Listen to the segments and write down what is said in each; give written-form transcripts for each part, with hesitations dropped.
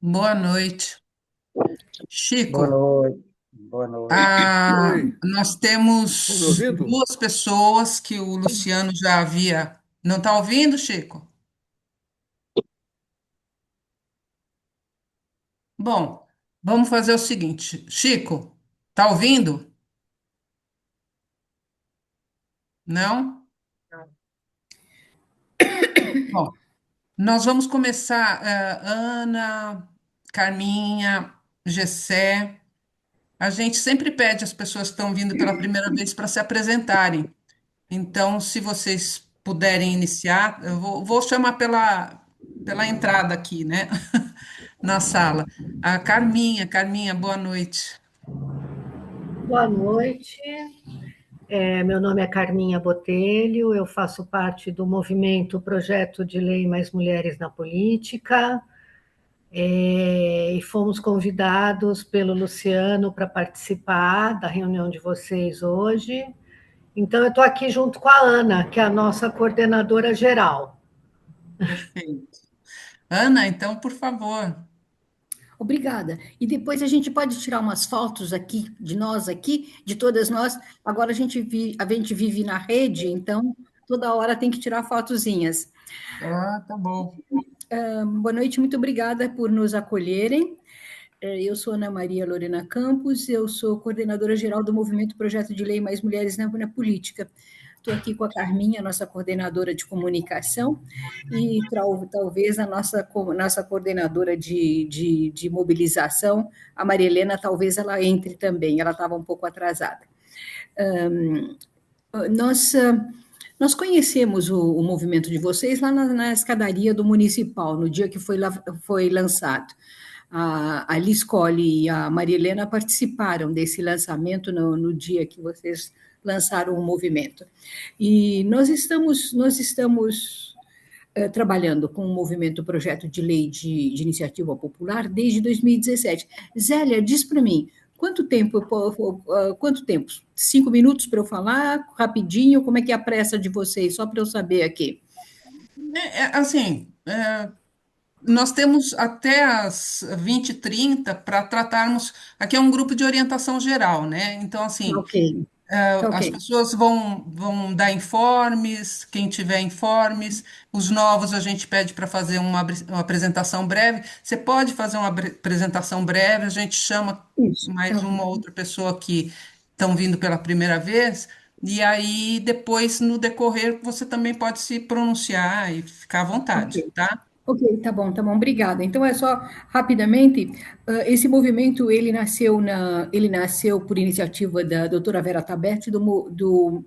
Boa noite. Boa Chico, noite. Boa noite. Oi, nós estão me temos ouvindo? duas pessoas que o Luciano já havia. Não está ouvindo, Chico? Bom, vamos fazer o seguinte. Chico, está ouvindo? Não? Bom, nós vamos começar. Ana, Carminha, Gessé. A gente sempre pede às pessoas que estão vindo pela primeira vez para se apresentarem. Então, se vocês puderem iniciar, eu vou chamar pela entrada aqui, né, na sala. A Carminha, boa noite. Boa noite. Meu nome é Carminha Botelho, eu faço parte do movimento Projeto de Lei Mais Mulheres na Política, e fomos convidados pelo Luciano para participar da reunião de vocês hoje. Então, eu estou aqui junto com a Ana, que é a nossa coordenadora geral. Perfeito. Ana, então, por favor. Obrigada. E depois a gente pode tirar umas fotos aqui, de nós aqui, de todas nós. Agora a gente vive na rede, então toda hora tem que tirar fotozinhas. Ah, tá bom. Boa noite, muito obrigada por nos acolherem. Eu sou Ana Maria Lorena Campos, eu sou coordenadora geral do Movimento Projeto de Lei Mais Mulheres na Política. Estou aqui com a Carminha, nossa coordenadora de comunicação, e talvez a nossa coordenadora de mobilização, a Maria Helena, talvez ela entre também, ela estava um pouco atrasada. Um, nós, nós conhecemos o movimento de vocês lá na escadaria do Municipal, no dia que foi lançado. A Liz Colli e a Maria Helena participaram desse lançamento no dia que vocês lançaram o movimento. E nós estamos trabalhando com o movimento Projeto de Lei de Iniciativa Popular desde 2017. Zélia, diz para mim, quanto tempo? 5 minutos para eu falar, rapidinho, como é que é a pressa de vocês, só para eu saber aqui. Assim, nós temos até as 20h30 para tratarmos. Aqui é um grupo de orientação geral, né? Então, assim, Ok, tá ok. as pessoas vão dar informes, quem tiver informes, os novos a gente pede para fazer uma apresentação breve. Você pode fazer uma apresentação breve, a gente chama Isso, tá mais uma ok. outra pessoa que estão vindo pela primeira vez, e aí depois, no decorrer, você também pode se pronunciar e ficar à vontade, Ok. tá? Ok, tá bom, obrigada. Então é só rapidamente, esse movimento ele nasceu por iniciativa da doutora Vera Taberti do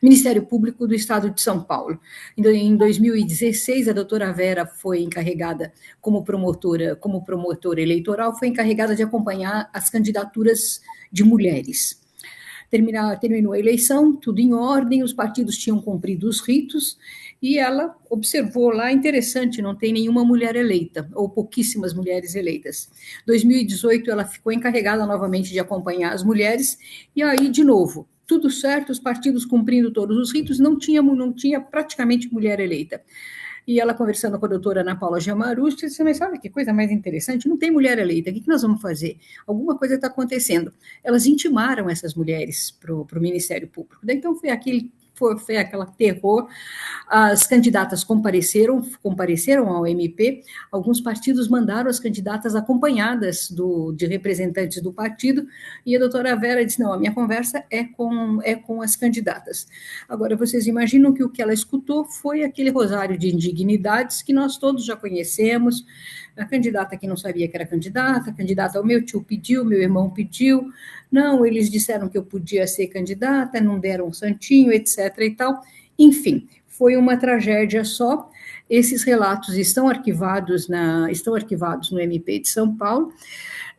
Ministério Público do Estado de São Paulo. Então, em 2016, a doutora Vera foi encarregada como promotora eleitoral, foi encarregada de acompanhar as candidaturas de mulheres. Terminou a eleição, tudo em ordem, os partidos tinham cumprido os ritos, e ela observou lá, interessante, não tem nenhuma mulher eleita, ou pouquíssimas mulheres eleitas. Em 2018, ela ficou encarregada novamente de acompanhar as mulheres, e aí, de novo, tudo certo, os partidos cumprindo todos os ritos, não tinha praticamente mulher eleita. E ela conversando com a doutora Ana Paula Giamarusti, disse, mas sabe que coisa mais interessante? Não tem mulher eleita, o que nós vamos fazer? Alguma coisa está acontecendo. Elas intimaram essas mulheres para o Ministério Público. Então foi aquela terror. As candidatas compareceram ao MP, alguns partidos mandaram as candidatas acompanhadas de representantes do partido, e a doutora Vera disse, não, a minha conversa é com as candidatas. Agora, vocês imaginam que o que ela escutou foi aquele rosário de indignidades que nós todos já conhecemos, a candidata que não sabia que era candidata, a candidata, o meu tio pediu, meu irmão pediu, não, eles disseram que eu podia ser candidata, não deram um santinho, etc. e tal. Enfim, foi uma tragédia só. Esses relatos estão arquivados no MP de São Paulo.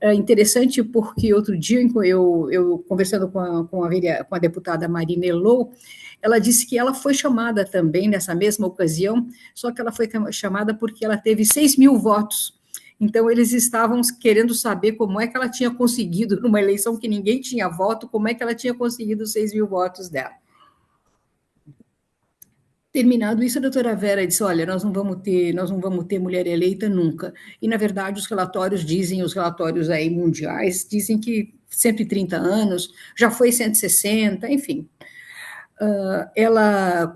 É interessante porque outro dia, eu conversando com a deputada Marina Elou, ela disse que ela foi chamada também nessa mesma ocasião, só que ela foi chamada porque ela teve 6 mil votos. Então, eles estavam querendo saber como é que ela tinha conseguido, numa eleição que ninguém tinha voto, como é que ela tinha conseguido os 6 mil votos dela. Terminado isso, a doutora Vera disse, olha, nós não vamos ter mulher eleita nunca. E, na verdade, os relatórios aí mundiais, dizem que 130 anos, já foi 160, enfim. Ela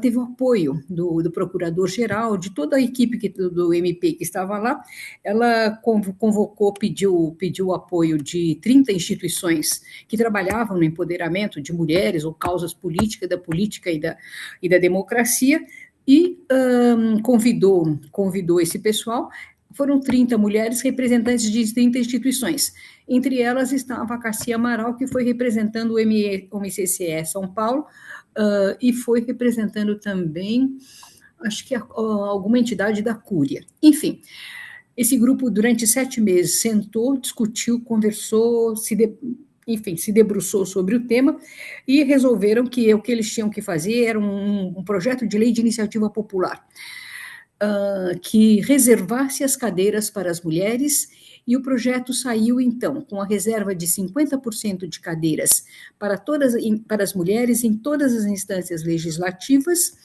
teve o apoio do procurador-geral, de toda a equipe do MP que estava lá. Ela convocou, pediu o apoio de 30 instituições que trabalhavam no empoderamento de mulheres ou causas políticas, da política e da democracia, e convidou esse pessoal. Foram 30 mulheres representantes de 30 instituições. Entre elas estava a Cassia Amaral, que foi representando o MCCE São Paulo, e foi representando também, acho que alguma entidade da Cúria. Enfim, esse grupo, durante 7 meses, sentou, discutiu, conversou, se debruçou sobre o tema e resolveram que o que eles tinham que fazer era um projeto de lei de iniciativa popular, que reservasse as cadeiras para as mulheres, e o projeto saiu, então, com a reserva de 50% de cadeiras para as mulheres em todas as instâncias legislativas,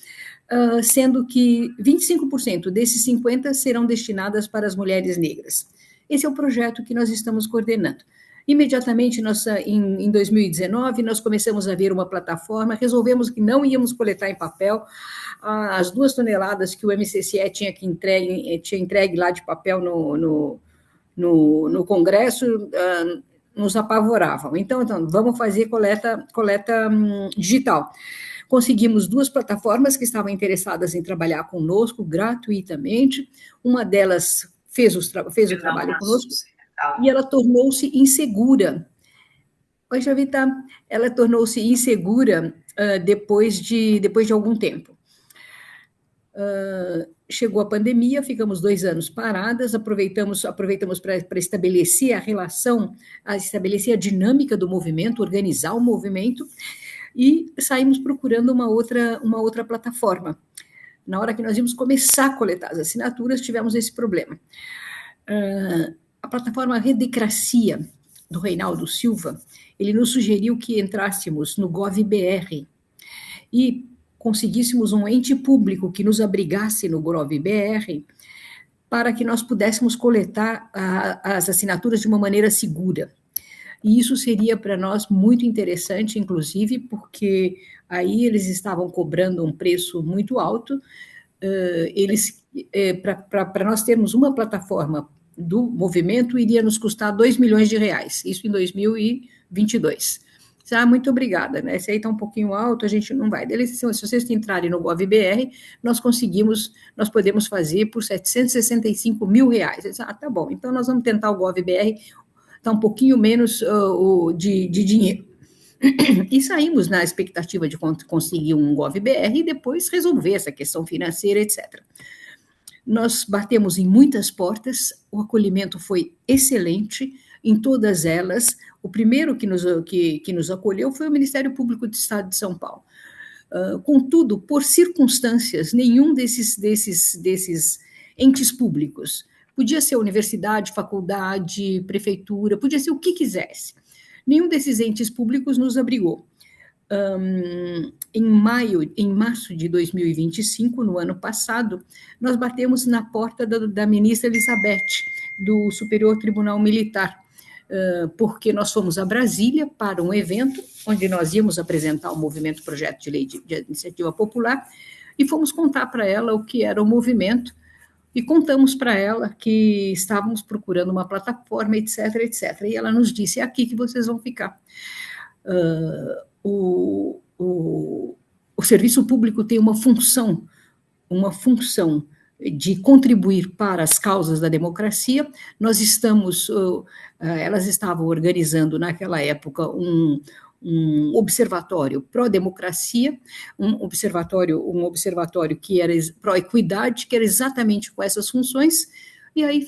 sendo que 25% desses 50% serão destinadas para as mulheres negras. Esse é o projeto que nós estamos coordenando. Imediatamente, em 2019, nós começamos a ver uma plataforma, resolvemos que não íamos coletar em papel as 2 toneladas que o MCCE tinha entregue lá de papel no Congresso, nos apavoravam. Então, vamos fazer coleta digital. Conseguimos 2 plataformas que estavam interessadas em trabalhar conosco gratuitamente. Uma delas fez o trabalho conosco, e ela tornou-se insegura. Oi, Javita, ela tornou-se insegura depois de algum tempo. Chegou a pandemia, ficamos 2 anos paradas, aproveitamos para estabelecer a relação, estabelecer a dinâmica do movimento, organizar o movimento, e saímos procurando uma outra plataforma. Na hora que nós íamos começar a coletar as assinaturas, tivemos esse problema. A plataforma Redecracia, do Reinaldo Silva, ele nos sugeriu que entrássemos no GovBR e conseguíssemos um ente público que nos abrigasse no GovBR para que nós pudéssemos coletar as assinaturas de uma maneira segura. E isso seria para nós muito interessante, inclusive, porque aí eles estavam cobrando um preço muito alto. Para nós termos uma plataforma do movimento, iria nos custar R$2 milhões, isso em 2022. Muito obrigada, né? Esse aí está um pouquinho alto, a gente não vai. Se vocês entrarem no GovBR, nós podemos fazer por R$765 mil. Tá bom, então nós vamos tentar o GovBR, está um pouquinho menos de dinheiro. E saímos na expectativa de conseguir um GovBR e depois resolver essa questão financeira, etc. Nós batemos em muitas portas, o acolhimento foi excelente em todas elas. O primeiro que nos acolheu foi o Ministério Público do Estado de São Paulo. Contudo, por circunstâncias, nenhum desses entes públicos, podia ser universidade, faculdade, prefeitura, podia ser o que quisesse, nenhum desses entes públicos nos abrigou. Em março de 2025, no ano passado, nós batemos na porta da ministra Elizabeth, do Superior Tribunal Militar, porque nós fomos a Brasília para um evento onde nós íamos apresentar o movimento Projeto de Lei de Iniciativa Popular, e fomos contar para ela o que era o movimento, e contamos para ela que estávamos procurando uma plataforma, etc., etc. E ela nos disse, é aqui que vocês vão ficar. O serviço público tem uma função de contribuir para as causas da democracia. Elas estavam organizando naquela época um observatório pró-democracia, um observatório que era pró-equidade, que era exatamente com essas funções, e aí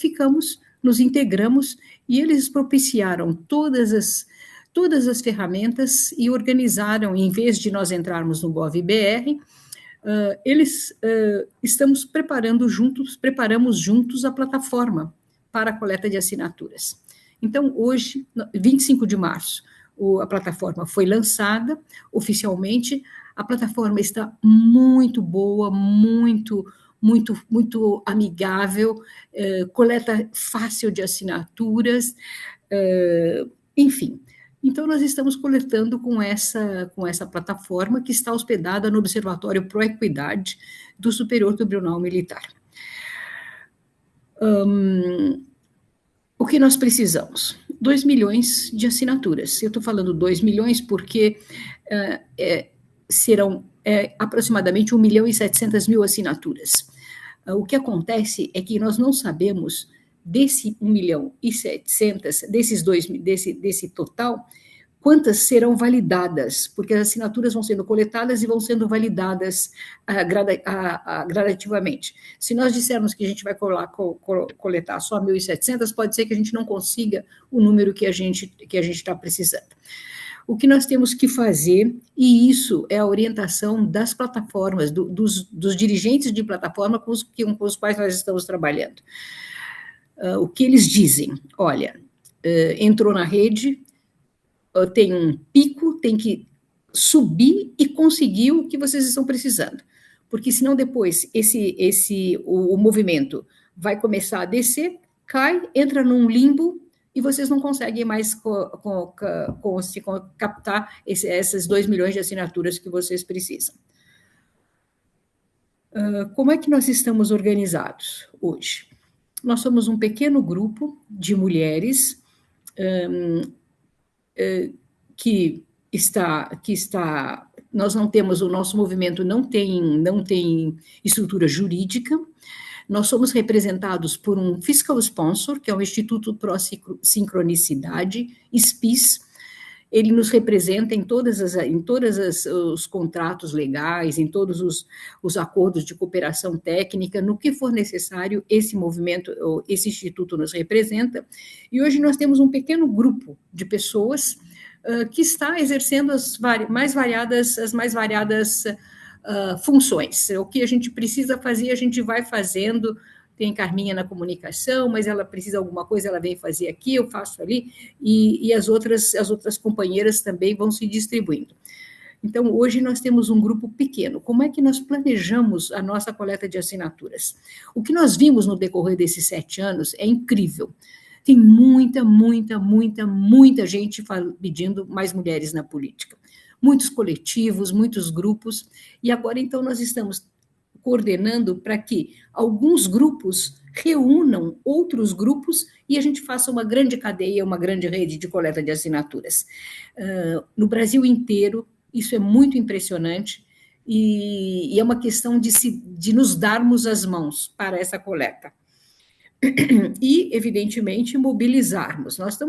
nos integramos, e eles propiciaram todas as ferramentas e organizaram, em vez de nós entrarmos no GovBR, preparamos juntos a plataforma para a coleta de assinaturas. Então, hoje, 25 de março, a plataforma foi lançada oficialmente, A plataforma está muito boa, muito amigável, coleta fácil de assinaturas, enfim. Então, nós estamos coletando com essa plataforma que está hospedada no Observatório Pró-Equidade do Superior Tribunal Militar. O que nós precisamos? 2 milhões de assinaturas. Eu estou falando 2 milhões porque serão aproximadamente 1.700.000 assinaturas. O que acontece é que nós não sabemos desse 1.700.000, desse total, quantas serão validadas, porque as assinaturas vão sendo coletadas e vão sendo validadas gradativamente. Se nós dissermos que a gente vai coletar só 1.700, pode ser que a gente não consiga o número que a gente está precisando. O que nós temos que fazer, e isso é a orientação das plataformas, dos dirigentes de plataforma com os quais nós estamos trabalhando. O que eles dizem? Olha, entrou na rede, tem um pico, tem que subir e conseguir o que vocês estão precisando. Porque senão depois o movimento vai começar a descer, cai, entra num limbo e vocês não conseguem mais captar esses 2 milhões de assinaturas que vocês precisam. Como é que nós estamos organizados hoje? Nós somos um pequeno grupo de mulheres que está, nós não temos, o nosso movimento não tem estrutura jurídica, nós somos representados por um fiscal sponsor, que é o Instituto Pró-Sincronicidade, SPIS. Ele nos representa em todos os contratos legais, em todos os acordos de cooperação técnica, no que for necessário, esse movimento, esse instituto nos representa. E hoje nós temos um pequeno grupo de pessoas que está exercendo as mais variadas funções. O que a gente precisa fazer, a gente vai fazendo. Tem Carminha na comunicação, mas ela precisa de alguma coisa, ela vem fazer aqui, eu faço ali, e as outras companheiras também vão se distribuindo. Então, hoje nós temos um grupo pequeno. Como é que nós planejamos a nossa coleta de assinaturas? O que nós vimos no decorrer desses 7 anos é incrível. Tem muita gente pedindo mais mulheres na política. Muitos coletivos, muitos grupos, e agora, então, nós estamos coordenando para que alguns grupos reúnam outros grupos e a gente faça uma grande cadeia, uma grande rede de coleta de assinaturas. No Brasil inteiro, isso é muito impressionante e é uma questão de nos darmos as mãos para essa coleta. E, evidentemente, mobilizarmos. Nós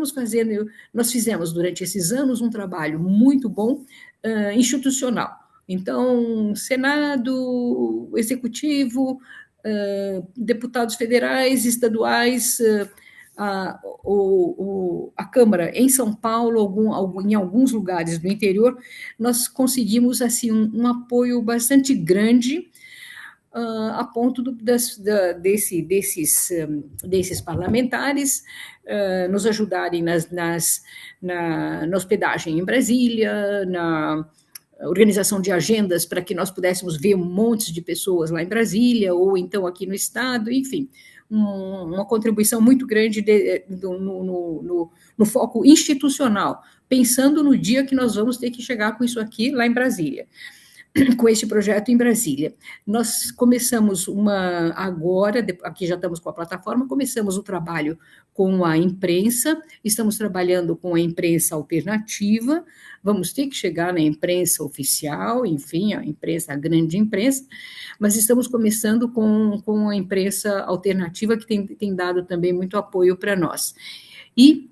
fizemos durante esses anos um trabalho muito bom institucional. Então, Senado, Executivo, deputados federais, estaduais, a Câmara em São Paulo, em alguns lugares do interior, nós conseguimos assim, um apoio bastante grande a ponto desses parlamentares nos ajudarem na hospedagem em Brasília, na organização de agendas para que nós pudéssemos ver um monte de pessoas lá em Brasília, ou então aqui no Estado, enfim, uma contribuição muito grande no foco institucional, pensando no dia que nós vamos ter que chegar com isso aqui lá em Brasília, com este projeto em Brasília. Nós começamos agora, aqui já estamos com a plataforma, começamos o trabalho com a imprensa, estamos trabalhando com a imprensa alternativa, vamos ter que chegar na imprensa oficial, enfim, a grande imprensa, mas estamos começando com a imprensa alternativa, que tem dado também muito apoio para nós. E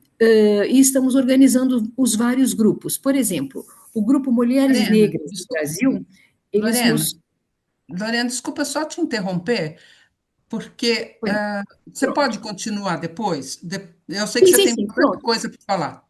estamos organizando os vários grupos. Por exemplo, o Grupo Mulheres Negras do Brasil, Lorena, desculpa só te interromper, porque você pode continuar depois? Eu sei que você tem muita coisa para falar.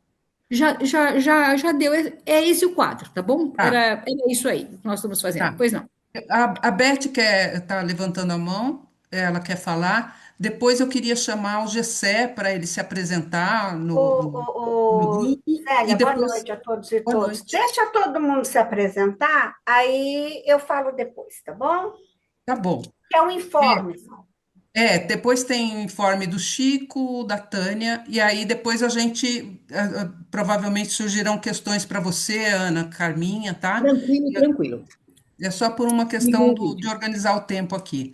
Já deu, é esse o quadro, tá bom? Era isso aí que nós estamos fazendo, pois não. A Beth está levantando a mão, ela quer falar. Depois eu queria chamar o Gessé para ele se apresentar no grupo e Célia, boa depois. noite a todos e Boa todas. noite. Deixa todo mundo se apresentar, aí eu falo depois, tá bom? Tá bom. Que é um informe. Depois tem o informe do Chico, da Tânia, e aí depois a gente provavelmente surgirão questões para você, Ana, Carminha, tá? Tranquilo, tranquilo. É só por uma questão de organizar o tempo aqui.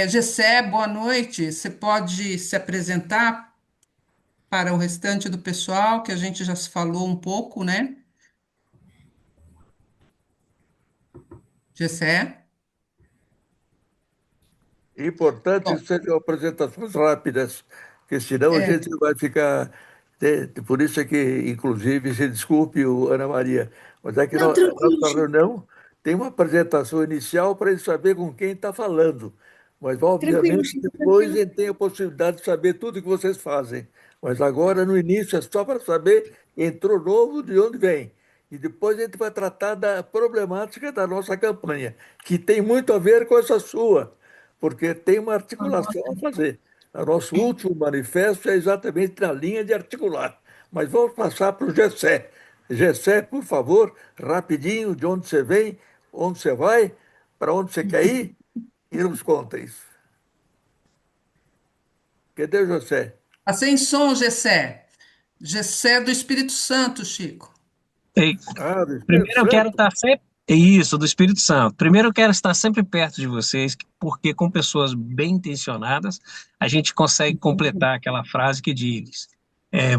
Gessé, boa noite. Você pode se apresentar para o restante do pessoal, que a gente já se falou um pouco, né? Gessé? Importante Bom, que sejam apresentações rápidas, porque senão a é, gente vai ficar. Por isso é que, inclusive, se desculpe, Ana Maria, mas é que Não, a tranquilo, nossa Chico. reunião tem uma apresentação inicial para ele saber com quem está falando. Mas, Tranquilo, obviamente, Chico, depois tranquilo. ele tem a possibilidade de saber tudo que vocês fazem. Mas agora, no início, é só para saber, entrou novo, de onde vem. E depois a gente vai tratar da problemática da nossa campanha, que tem muito a ver com essa sua, porque tem uma articulação a fazer. O nosso último manifesto é exatamente na linha de articular. Mas vamos passar para o Gessé. Gessé, por favor, rapidinho, de onde você vem, onde você vai, para onde você quer ir, e nos conta isso. Cadê o Gessé? sem som, Gessé. Gessé do Espírito Santo, Chico. Ei, Ah, do Espírito primeiro eu quero Santo? estar sempre. Isso, do Espírito Santo. Primeiro eu quero estar sempre perto de vocês, porque com pessoas bem intencionadas, a gente consegue completar aquela frase que diz: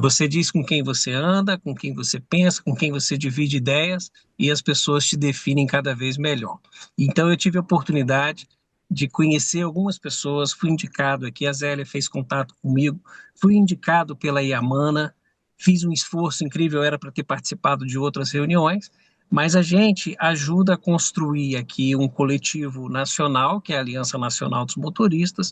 você diz com quem você anda, com quem você pensa, com quem você divide ideias, e as pessoas te definem cada vez melhor. Então eu tive a oportunidade de conhecer algumas pessoas, fui indicado aqui, a Zélia fez contato comigo, fui indicado pela Iamana. Fiz um esforço incrível, era para ter participado de outras reuniões, mas a gente ajuda a construir aqui um coletivo nacional, que é a Aliança Nacional dos Motoristas,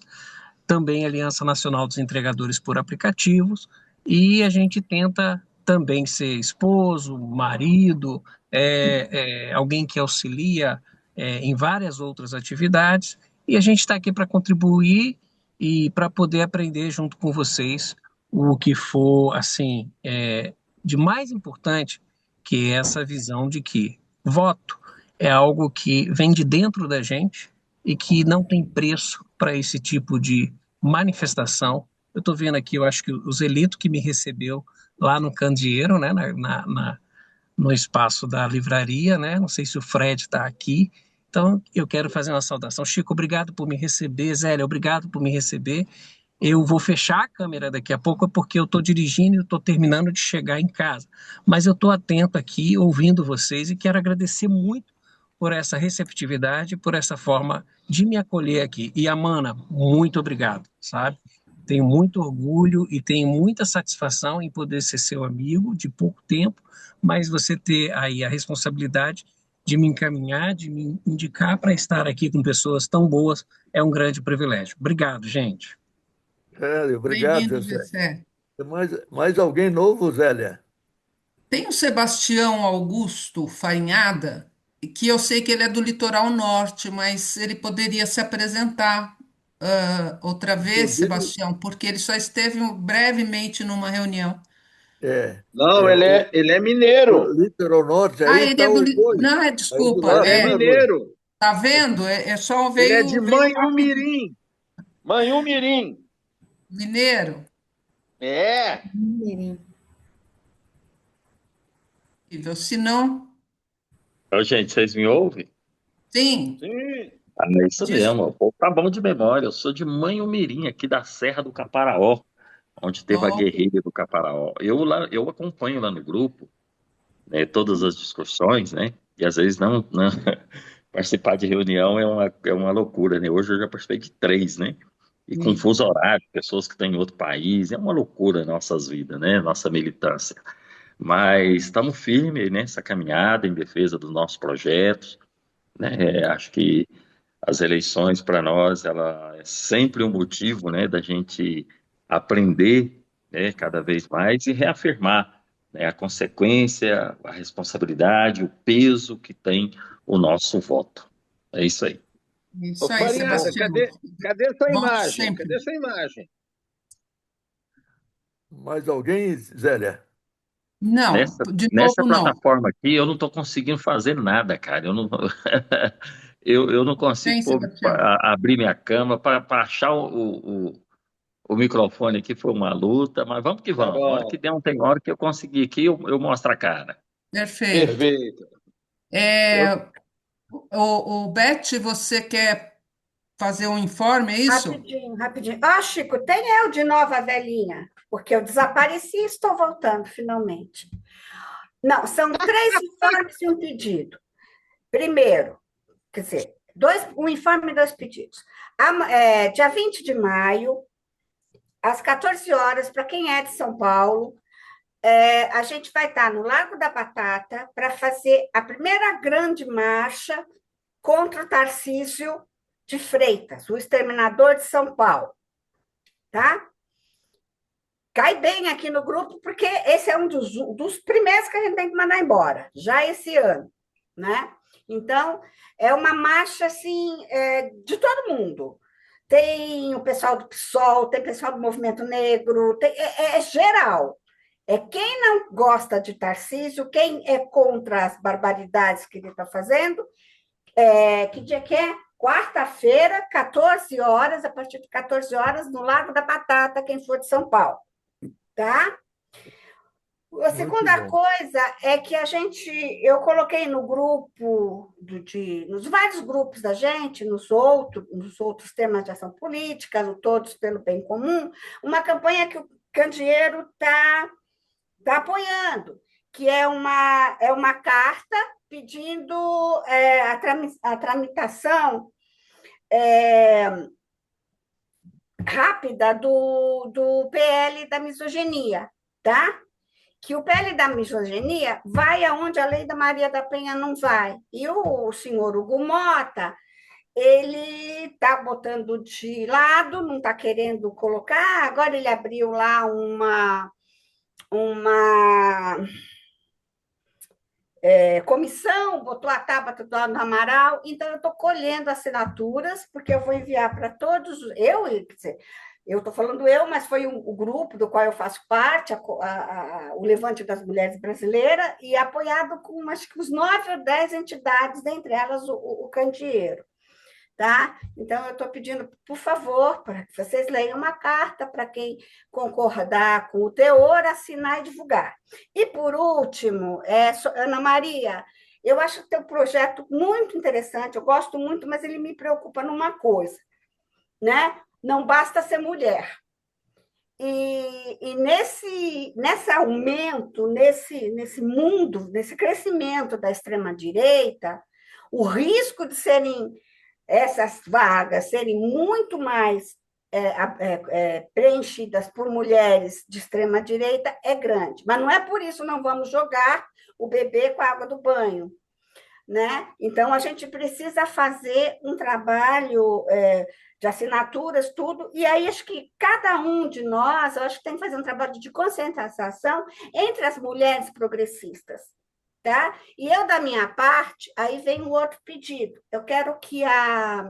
também a Aliança Nacional dos Entregadores por Aplicativos, e a gente tenta também ser esposo, marido, alguém que auxilia em várias outras atividades, e a gente está aqui para contribuir e para poder aprender junto com vocês o que for assim de mais importante, que é essa visão de que voto é algo que vem de dentro da gente e que não tem preço para esse tipo de manifestação. Eu estou vendo aqui, eu acho que o Zelito que me recebeu lá no Candeeiro, né, no espaço da livraria, né? Não sei se o Fred está aqui. Então, eu quero fazer uma saudação. Chico, obrigado por me receber. Zélia, obrigado por me receber. Eu vou fechar a câmera daqui a pouco, porque eu estou dirigindo e estou terminando de chegar em casa. Mas eu estou atento aqui, ouvindo vocês, e quero agradecer muito por essa receptividade, por essa forma de me acolher aqui. E, Amana, muito obrigado, sabe? Tenho muito orgulho e tenho muita satisfação em poder ser seu amigo de pouco tempo, mas você ter aí a responsabilidade de me encaminhar, de me indicar para estar aqui com pessoas tão boas, é um grande privilégio. Obrigado, gente. Obrigado, Bem-vindo, Gessé. Gessé. Tem mais alguém novo, Zélia? Tem o Sebastião Augusto Farinhada, que eu sei que ele é do litoral norte, mas ele poderia se apresentar outra vez, Inclusive, Sebastião, porque ele só esteve brevemente numa reunião. é, Não, é o, ele é o mineiro. Litoral Norte, aí Ele está é do. o Rui. Não, Aí do desculpa, lado Ele é está Rui. mineiro. tá vendo? Só Ele é de veio rápido. Manhumirim. Manhumirim. Mineiro. É. Se não, Ô, gente, vocês me ouvem? sim, Sim. Ah, é isso diz, mesmo. O povo tá bom de memória. Eu sou de Manhumirim, aqui da Serra do Caparaó, onde teve a ó, guerrilha do Caparaó. Eu acompanho lá no grupo, né, todas as discussões, né? E às vezes não participar de reunião é uma loucura, né? Hoje eu já participei de três, né? E com sim. fuso horário, pessoas que estão em outro país, é uma loucura nossas vidas, né? Nossa militância. Mas estamos firmes nessa caminhada em defesa dos nossos projetos, né? Acho que as eleições para nós, ela é sempre um motivo, né, da gente aprender, né, cada vez mais e reafirmar, né, a consequência, a responsabilidade, o peso que tem o nosso voto. É isso aí. Ô, Isso aí, Fariana, Sebastião. cadê sua Volte imagem? sempre. Cadê sua imagem? Mais alguém, Zélia? Não, Nessa, de nessa novo, não. plataforma aqui, eu não estou conseguindo fazer nada, cara. Eu não, eu não consigo Tem, Sebastião. abrir minha câmera para achar o microfone aqui. Foi uma luta, mas vamos que Tá vamos. A hora que bom. der tem hora que eu conseguir aqui, eu mostro a cara. Perfeito. Perfeito. É, Eu, o Beth, você quer fazer um informe, é isso? Rapidinho, rapidinho. Ah, Chico, tem eu de nova velhinha, porque eu desapareci e estou voltando finalmente. Não, são 3 informes e um pedido. Primeiro, quer dizer, um informe e 2 pedidos. Dia 20 de maio, às 14 horas, para quem é de São Paulo, a gente vai estar no Largo da Batata para fazer a primeira grande marcha contra o Tarcísio de Freitas, o exterminador de São Paulo, tá? Cai bem aqui no grupo, porque esse é um dos primeiros que a gente tem que mandar embora, já esse ano, né? Então, é uma marcha, assim, de todo mundo. Tem o pessoal do PSOL, tem o pessoal do Movimento Negro, é geral. É quem não gosta de Tarcísio, quem é contra as barbaridades que ele está fazendo. Que dia que é? Quarta-feira, 14 horas, a partir de 14 horas, no Largo da Batata, quem for de São Paulo, tá? A muito segunda bom. coisa é que eu coloquei no grupo, nos vários grupos da gente, nos outros temas de ação política, no Todos pelo Bem Comum, uma campanha que o Candeeiro está apoiando, que é uma carta pedindo a tramitação rápida do PL da misoginia, tá? Que o PL da misoginia vai aonde a lei da Maria da Penha não vai. E o senhor Hugo Mota, ele está botando de lado, não está querendo colocar, agora ele abriu lá uma comissão, botou a Tabata do Amaral, então eu estou colhendo assinaturas, porque eu vou enviar para todos, quer dizer, eu estou falando mas foi o grupo do qual eu faço parte, o Levante das Mulheres Brasileiras, e apoiado com acho que uns 9 ou 10 entidades, dentre elas o Candeeiro. Tá? Então, eu estou pedindo, por favor, para que vocês leiam uma carta para quem concordar com o teor, assinar e divulgar. E, por último, Ana Maria, eu acho o teu projeto muito interessante, eu gosto muito, mas ele me preocupa numa coisa, né? Não basta ser mulher. E nesse aumento, nesse mundo, nesse crescimento da extrema-direita, o risco de essas vagas serem muito mais preenchidas por mulheres de extrema-direita é grande. Mas não é por isso não vamos jogar o bebê com a água do banho. Né? Então, a gente precisa fazer um trabalho de assinaturas, tudo, e aí acho que cada um de nós, eu acho que tem que fazer um trabalho de conscientização entre as mulheres progressistas. Tá? E eu, da minha parte, aí vem o outro pedido. Eu quero que a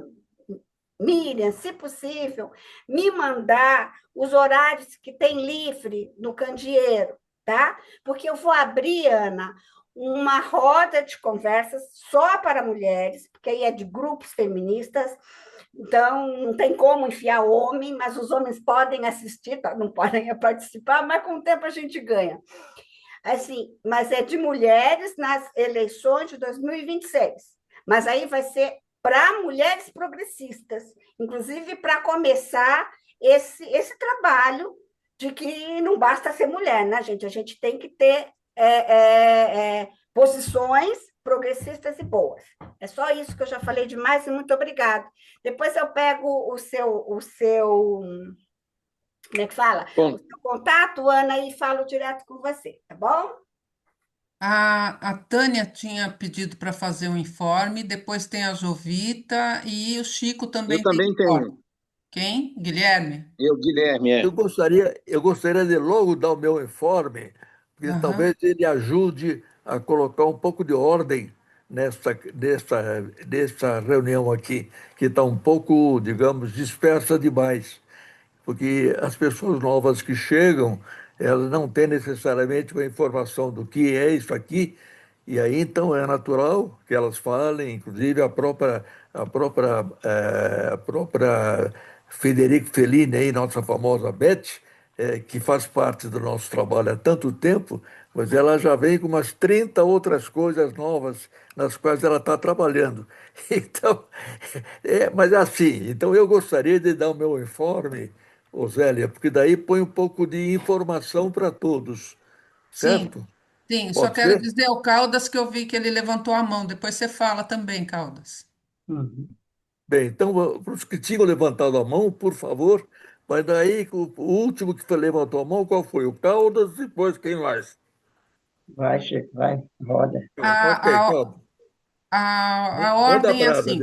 Miriam, se possível, me mandar os horários que tem livre no Candeeiro, tá? Porque eu vou abrir, Ana, uma roda de conversas só para mulheres, porque aí é de grupos feministas, então não tem como enfiar homem, mas os homens podem assistir, não podem participar, mas com o tempo a gente ganha. Assim, mas é de mulheres nas eleições de 2026. Mas aí vai ser para mulheres progressistas, inclusive para começar esse trabalho de que não basta ser mulher, né, gente? A gente tem que ter posições progressistas e boas. É só isso que eu já falei demais e muito obrigada. Depois eu pego o seu como é que fala? Bom, O seu contato, Ana, e falo direto com você, tá bom? A Tânia tinha pedido para fazer um informe, depois tem a Jovita e o Chico eu também tem também informe. tenho. Quem? Guilherme? Guilherme, Eu gostaria de logo dar o meu informe, porque Aham. talvez ele ajude a colocar um pouco de ordem nessa reunião aqui, que está um pouco, digamos, dispersa demais, porque as pessoas novas que chegam, elas não têm necessariamente uma informação do que é isso aqui, e aí então é natural que elas falem, inclusive a própria Federico Fellini, aí, nossa famosa Beth, que faz parte do nosso trabalho há tanto tempo, mas ela já vem com umas 30 outras coisas novas nas quais ela está trabalhando. Então, mas é assim, então eu gostaria de dar o meu informe, Zélia, porque daí põe um pouco de informação para todos, Sim, certo? sim. Só Pode quero ser? dizer ao Caldas que eu vi que ele levantou a mão. Depois você fala também, Caldas. Uhum. Bem, então, para os que tinham levantado a mão, por favor, mas daí o último que levantou a mão, qual foi? O Caldas, depois quem mais? Vai, Chico, vai, roda. Ok, A, Caldas. a Manda ordem é brasa. assim.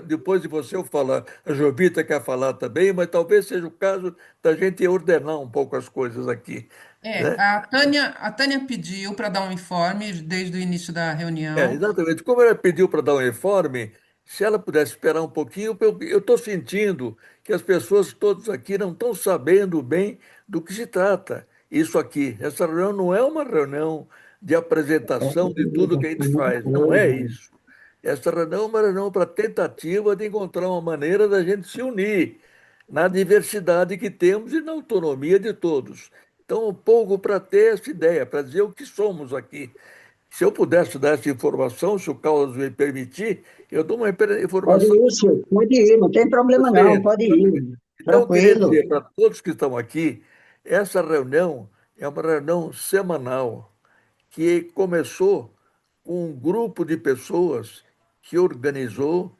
Depois de você eu falar. A Jovita quer falar também, mas talvez seja o caso da gente ordenar um pouco as coisas aqui, né? A Tânia pediu para dar um informe desde o início da reunião. Exatamente. Como ela pediu para dar um informe, se ela pudesse esperar um pouquinho, eu estou sentindo que as pessoas todas aqui não estão sabendo bem do que se trata. Isso aqui, essa reunião não é uma reunião de apresentação de tudo que a gente faz, não é isso. Essa reunião é uma reunião para tentativa de encontrar uma maneira da gente se unir na diversidade que temos e na autonomia de todos. Então, um pouco para ter essa ideia, para dizer o que somos aqui. Se eu pudesse dar essa informação, se o Carlos me permitir, eu dou uma Pode informação ir, Chico, pode ir, não tem problema não, excelente. pode ir. Então, eu queria Tranquilo. dizer para todos que estão aqui, essa reunião é uma reunião semanal que começou com um grupo de pessoas que organizou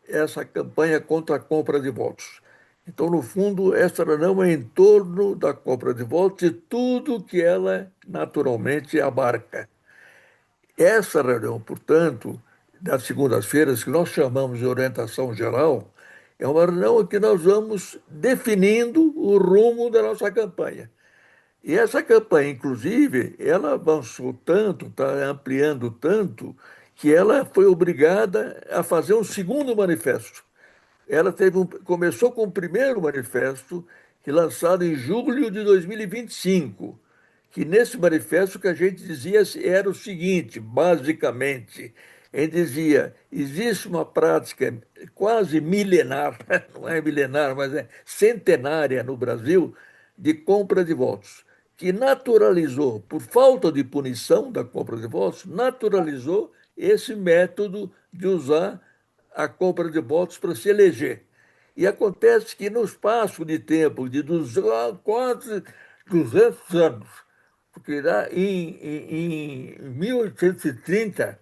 essa campanha contra a compra de votos. Então, no fundo, essa reunião é em torno da compra de votos e tudo que ela naturalmente abarca. Essa reunião, portanto, das segundas-feiras, que nós chamamos de orientação geral, é uma reunião em que nós vamos definindo o rumo da nossa campanha. E essa campanha, inclusive, ela avançou tanto, está ampliando tanto, que ela foi obrigada a fazer um segundo manifesto. Começou com o primeiro manifesto, que lançado em julho de 2025, que nesse manifesto que a gente dizia era o seguinte, basicamente, a gente dizia, existe uma prática quase milenar, não é milenar, mas é centenária no Brasil, de compra de votos, que naturalizou, por falta de punição da compra de votos, naturalizou esse método de usar a compra de votos para se eleger. E acontece que no espaço de tempo de quase 200 anos, porque lá em 1830,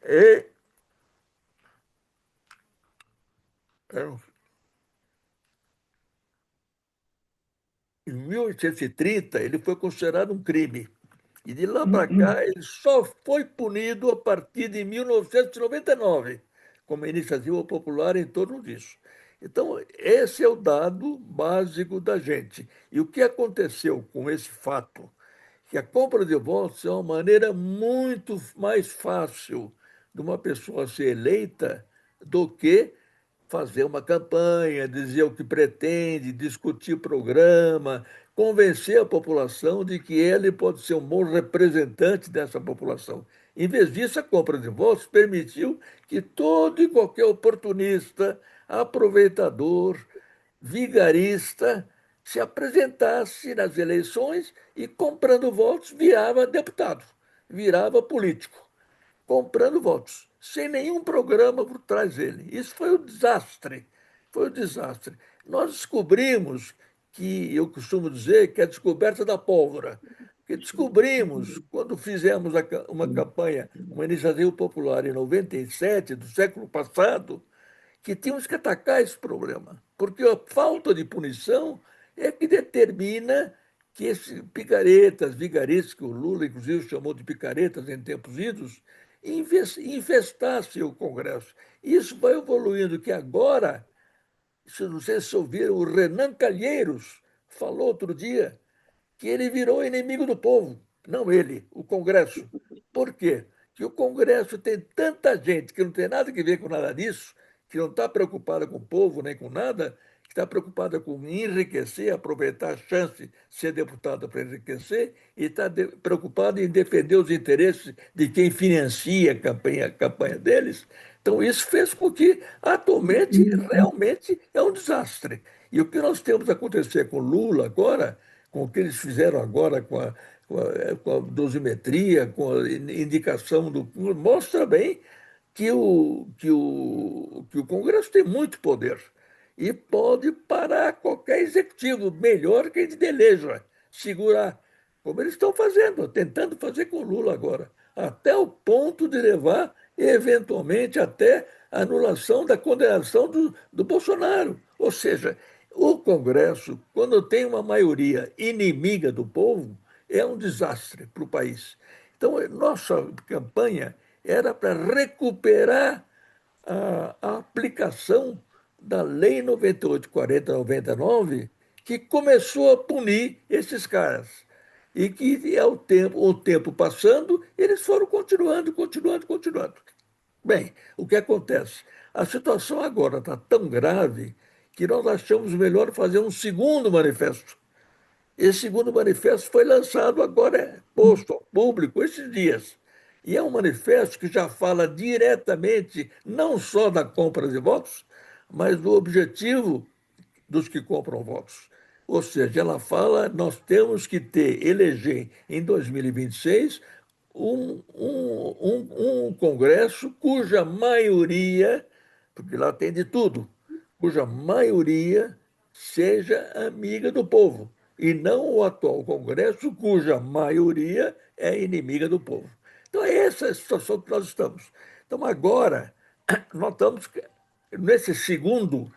e, em 1830 ele foi considerado um crime. E de lá para cá, ele só foi punido a partir de 1999, com uma iniciativa popular em torno disso. Então, esse é o dado básico da gente. E o que aconteceu com esse fato? Que a compra de votos é uma maneira muito mais fácil de uma pessoa ser eleita do que fazer uma campanha, dizer o que pretende, discutir programa, convencer a população de que ele pode ser um bom representante dessa população. Em vez disso, a compra de votos permitiu que todo e qualquer oportunista, aproveitador, vigarista, se apresentasse nas eleições e, comprando votos, virava deputado, virava político comprando votos, sem nenhum programa por trás dele. Isso foi um desastre. Foi um desastre. Nós descobrimos que, eu costumo dizer, que é a descoberta da pólvora. Que descobrimos, quando fizemos uma campanha, uma iniciativa popular em 97, do século passado, que tínhamos que atacar esse problema, porque a falta de punição é que determina que esses picaretas, vigaristas, que o Lula, inclusive, chamou de picaretas em tempos idos, infestassem o Congresso. Isso vai evoluindo, que agora, não sei se ouviram, o Renan Calheiros falou outro dia que ele virou inimigo do povo. Não ele, o Congresso. Por quê? que o Congresso tem tanta gente que não tem nada a ver com nada disso, que não está preocupada com o povo nem com nada, que está preocupada com enriquecer, aproveitar a chance de ser deputada para enriquecer, e está preocupada em defender os interesses de quem financia a campanha deles. Então, isso fez com que, atualmente, realmente é um desastre. E o que nós temos a acontecer com Lula agora, com o que eles fizeram agora com a dosimetria, com a indicação do. Mostra bem que o Congresso tem muito poder e pode parar qualquer executivo, melhor que a gente eleja, segurar, como eles estão fazendo, tentando fazer com o Lula agora, até o ponto de levar, eventualmente, até a anulação da condenação do Bolsonaro. Ou seja, o Congresso, quando tem uma maioria inimiga do povo, é um desastre para o país. Então, nossa campanha era para recuperar a aplicação da Lei 98/40/99, que começou a punir esses caras. E que, o tempo passando, eles foram continuando, continuando, continuando. Bem, o que acontece? A situação agora está tão grave que nós achamos melhor fazer um segundo manifesto. Esse segundo manifesto foi lançado agora, posto ao público esses dias. E é um manifesto que já fala diretamente, não só da compra de votos, mas do objetivo dos que compram votos. Ou seja, ela fala, nós temos que eleger em 2026 um Congresso cuja maioria, porque lá tem de tudo, cuja maioria seja amiga do povo, e não o atual Congresso, cuja maioria é inimiga do povo. Então, é essa a situação que nós estamos. Então, agora, nós estamos nesse segundo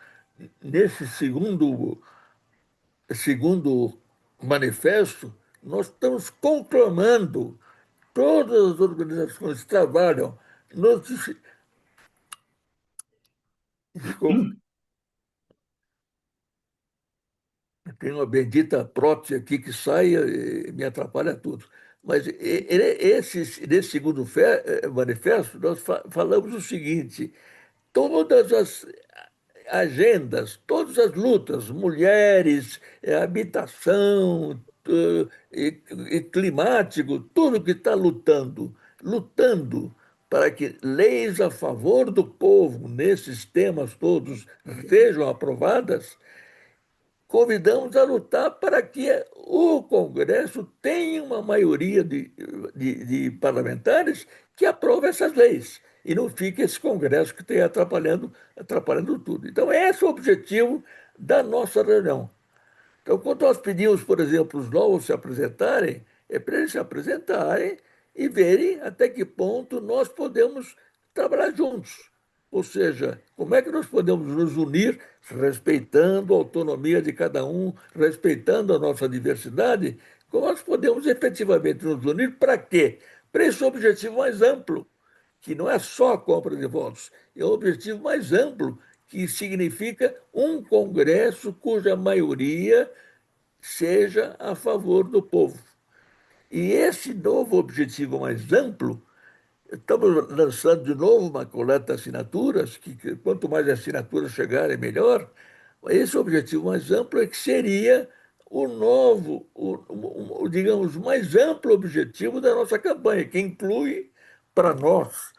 manifesto, nós estamos conclamando todas as organizações que trabalham nos. Desculpa, tem uma bendita prótese aqui que sai e me atrapalha tudo. Mas nesse segundo manifesto, nós falamos o seguinte: todas as agendas, todas as lutas, mulheres, habitação, e climático, tudo que está lutando para que leis a favor do povo nesses temas todos sejam aprovadas, convidamos a lutar para que o Congresso tenha uma maioria de parlamentares que aprove essas leis e não fique esse Congresso que esteja atrapalhando tudo. Então, esse é o objetivo da nossa reunião. Então, quando nós pedimos, por exemplo, os novos se apresentarem, é para eles se apresentarem e verem até que ponto nós podemos trabalhar juntos. Ou seja, como é que nós podemos nos unir, respeitando a autonomia de cada um, respeitando a nossa diversidade, como nós podemos efetivamente nos unir para quê? Para esse objetivo mais amplo, que não é só a compra de votos, é um objetivo mais amplo, que significa um Congresso cuja maioria seja a favor do povo. E esse novo objetivo mais amplo, estamos lançando de novo uma coleta de assinaturas, que quanto mais assinaturas chegarem, melhor. Esse objetivo mais amplo é que seria o novo, digamos, mais amplo objetivo da nossa campanha, que inclui, para nós,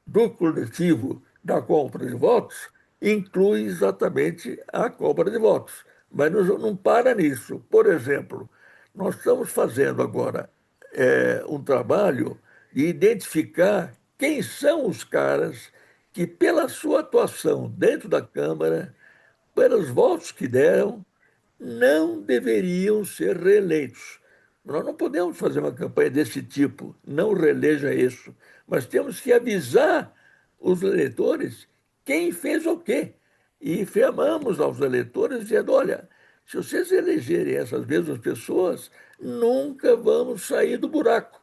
do coletivo da compra de votos, inclui exatamente a compra de votos. Mas não para nisso. Por exemplo, nós estamos fazendo agora um trabalho de identificar quem são os caras que, pela sua atuação dentro da Câmara, pelos votos que deram, não deveriam ser reeleitos. Nós não podemos fazer uma campanha desse tipo, não reeleja isso, mas temos que avisar os eleitores quem fez o quê. E chamamos aos eleitores dizendo: olha, se vocês elegerem essas mesmas pessoas, nunca vamos sair do buraco,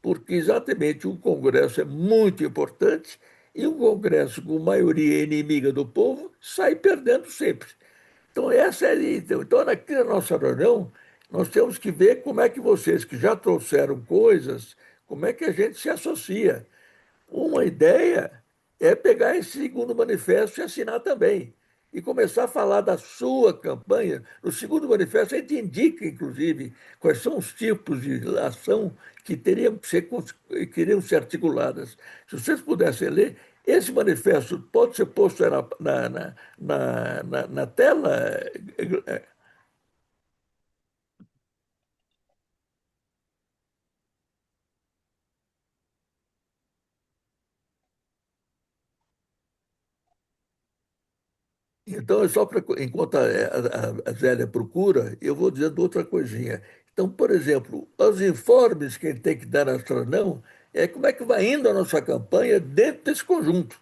porque exatamente o Congresso é muito importante e um Congresso com maioria inimiga do povo sai perdendo sempre. Então, essa é a então, aqui na nossa reunião, nós temos que ver como é que vocês que já trouxeram coisas, Como é que a gente se associa? Uma ideia é pegar esse segundo manifesto e assinar também. E começar a falar da sua campanha. No segundo manifesto, a gente indica, inclusive, quais são os tipos de ação que queriam ser articuladas. Se vocês pudessem ler, esse manifesto pode ser posto aí na tela. Então, é só para enquanto a Zélia procura, eu vou dizendo outra coisinha. Então, por exemplo, os informes que a gente tem que dar na Astronão é como é que vai indo a nossa campanha dentro desse conjunto.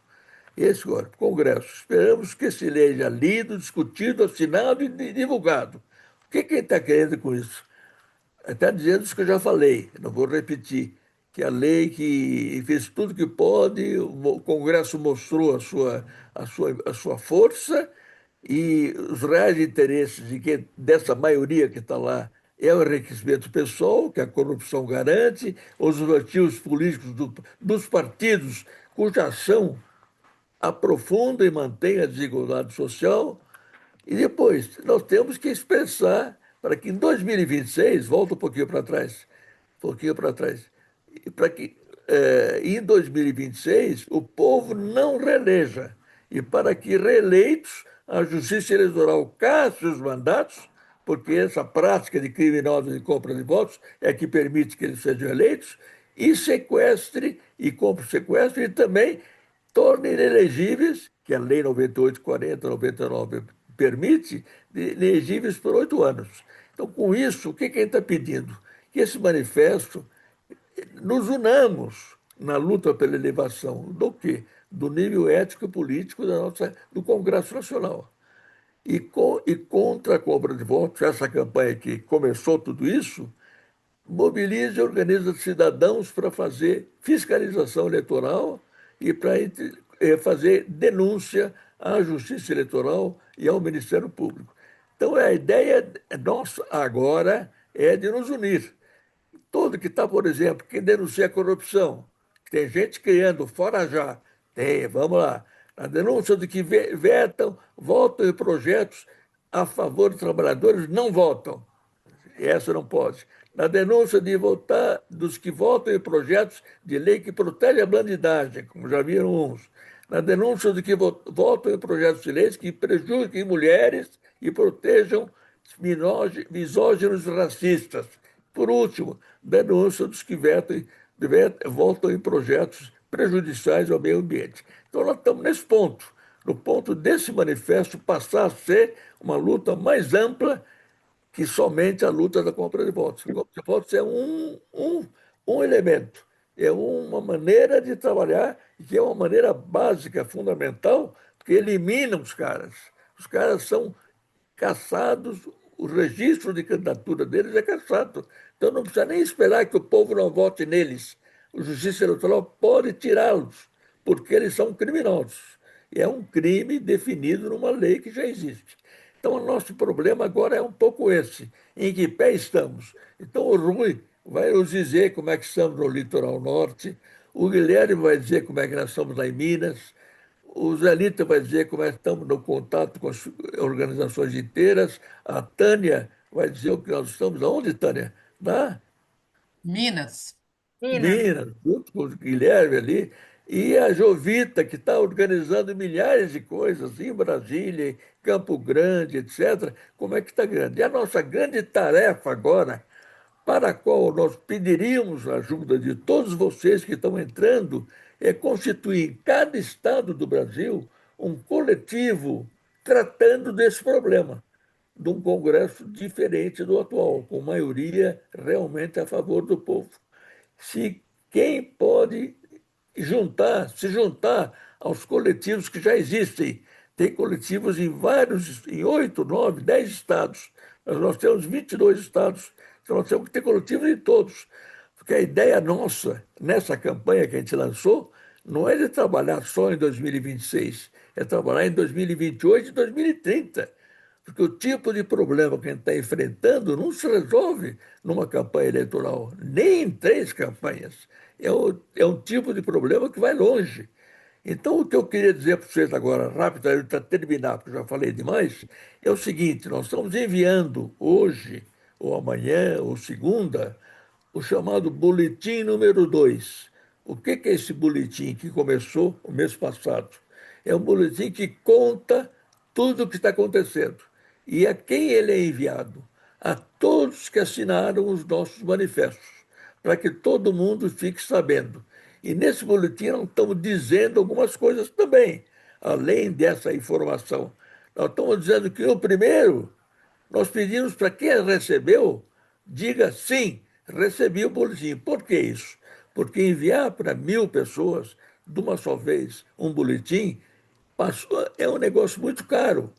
Esse agora, Congresso. Esperamos que seja lido, discutido, assinado e divulgado. O que ele está querendo com isso? Está dizendo isso que eu já falei, não vou repetir, que a lei que fez tudo que pode, o Congresso mostrou a sua força e os reais interesses dessa maioria que está lá é o enriquecimento pessoal, que a corrupção garante, os objetivos políticos dos partidos cuja ação aprofunda e mantém a desigualdade social, e depois, nós temos que expressar para que em 2026, volta um pouquinho para trás, e para que em 2026 o povo não reeleja, e para que reeleitos a Justiça Eleitoral casse os mandatos, porque essa prática de criminosos de compra de votos é que permite que eles sejam eleitos, e sequestre, e compre o sequestro, e também torne inelegíveis, que a Lei 9840, 99 permite, elegíveis por 8 anos. Então, com isso, o que a gente está pedindo? Que esse manifesto nos unamos na luta pela elevação do quê? Do nível ético e político do Congresso Nacional. E contra a compra de votos, essa campanha que começou tudo isso, mobilize e organiza cidadãos para fazer fiscalização eleitoral e para fazer denúncia à Justiça Eleitoral e ao Ministério Público. Então, a ideia nossa agora é de nos unir. Todo que está, por exemplo, quem denuncia a corrupção, tem gente criando fora já, tem, vamos lá. A denúncia de que votam em projetos a favor dos trabalhadores, não votam. Essa não pode. Na denúncia de votar dos que votam em projetos de lei que protegem a bandidagem, como já viram uns. Na denúncia de que votam em projetos de leis que prejudiquem mulheres e protejam misóginos e racistas. Por último, denúncia dos que votam em projetos prejudiciais ao meio ambiente. Então, nós estamos nesse ponto, no ponto desse manifesto passar a ser uma luta mais ampla que somente a luta da compra de votos. A compra de votos é um elemento, é uma maneira de trabalhar, que é uma maneira básica, fundamental, porque elimina os caras. Os caras são caçados, o registro de candidatura deles é caçado. Então não precisa nem esperar que o povo não vote neles. O Justiça Eleitoral pode tirá-los, porque eles são criminosos. E é um crime definido numa lei que já existe. Então, o nosso problema agora é um pouco esse: em que pé estamos? Então, o Rui vai nos dizer como é que estamos no litoral norte, o Guilherme vai dizer como é que nós estamos lá em Minas, o Zelita vai dizer como é que estamos no contato com as organizações inteiras, a Tânia vai dizer o que nós estamos. Aonde, Tânia? Na Minas. Minas, junto com o Guilherme ali, e a Jovita, que está organizando milhares de coisas em Brasília, em Campo Grande, etc. Como é que está grande? E a nossa grande tarefa agora, para a qual nós pediríamos a ajuda de todos vocês que estão entrando, é constituir em cada estado do Brasil um coletivo tratando desse problema, de um Congresso diferente do atual, com maioria realmente a favor do povo. Se quem pode se juntar aos coletivos que já existem. Tem coletivos em 8, 9, 10 estados. Nós temos 22 estados, então nós temos que ter coletivos em todos. Porque a ideia nossa, nessa campanha que a gente lançou, não é de trabalhar só em 2026, é trabalhar em 2028 e 2030. Porque o tipo de problema que a gente está enfrentando não se resolve numa campanha eleitoral, nem em 3 campanhas. É um tipo de problema que vai longe. Então, o que eu queria dizer para vocês agora, rápido, para terminar, porque eu já falei demais, é o seguinte: nós estamos enviando hoje, ou amanhã, ou segunda, o chamado Boletim número 2. O que é esse boletim que começou o mês passado? É um boletim que conta tudo o que está acontecendo. E a quem ele é enviado? A todos que assinaram os nossos manifestos, para que todo mundo fique sabendo. E nesse boletim nós estamos dizendo algumas coisas também, além dessa informação. Nós estamos dizendo que o primeiro, nós pedimos para quem recebeu, diga sim, recebi o boletim. Por que isso? Porque enviar para 1.000 pessoas, de uma só vez, um boletim, é um negócio muito caro.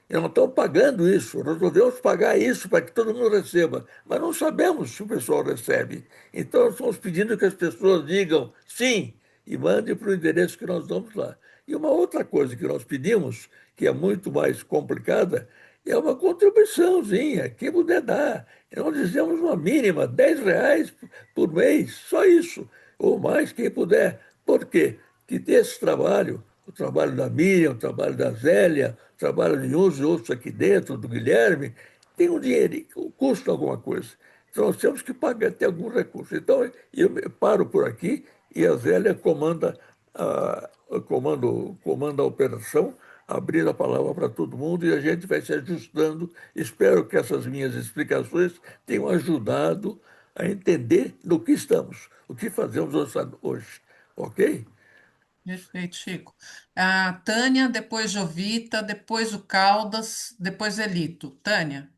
E não estamos pagando isso, nós devemos pagar isso para que todo mundo receba, mas não sabemos se o pessoal recebe. Então, nós estamos pedindo que as pessoas digam sim e mandem para o endereço que nós damos lá. E uma outra coisa que nós pedimos, que é muito mais complicada, é uma contribuiçãozinha, quem puder dar. E nós dizemos uma mínima, R$ 10 por mês, só isso, ou mais, quem puder. Por quê? Que desse trabalho, o trabalho da Miriam, o trabalho da Zélia, o trabalho de uns e outros aqui dentro, do Guilherme, tem um dinheiro, custa alguma coisa. Então nós temos que pagar, ter algum recurso. Então eu paro por aqui e a Zélia comanda a operação, abrindo a palavra para todo mundo e a gente vai se ajustando. Espero que essas minhas explicações tenham ajudado a entender no que estamos, o que fazemos hoje. Ok? Perfeito, Chico. A Tânia, depois Jovita, depois o Caldas, depois Elito. Tânia.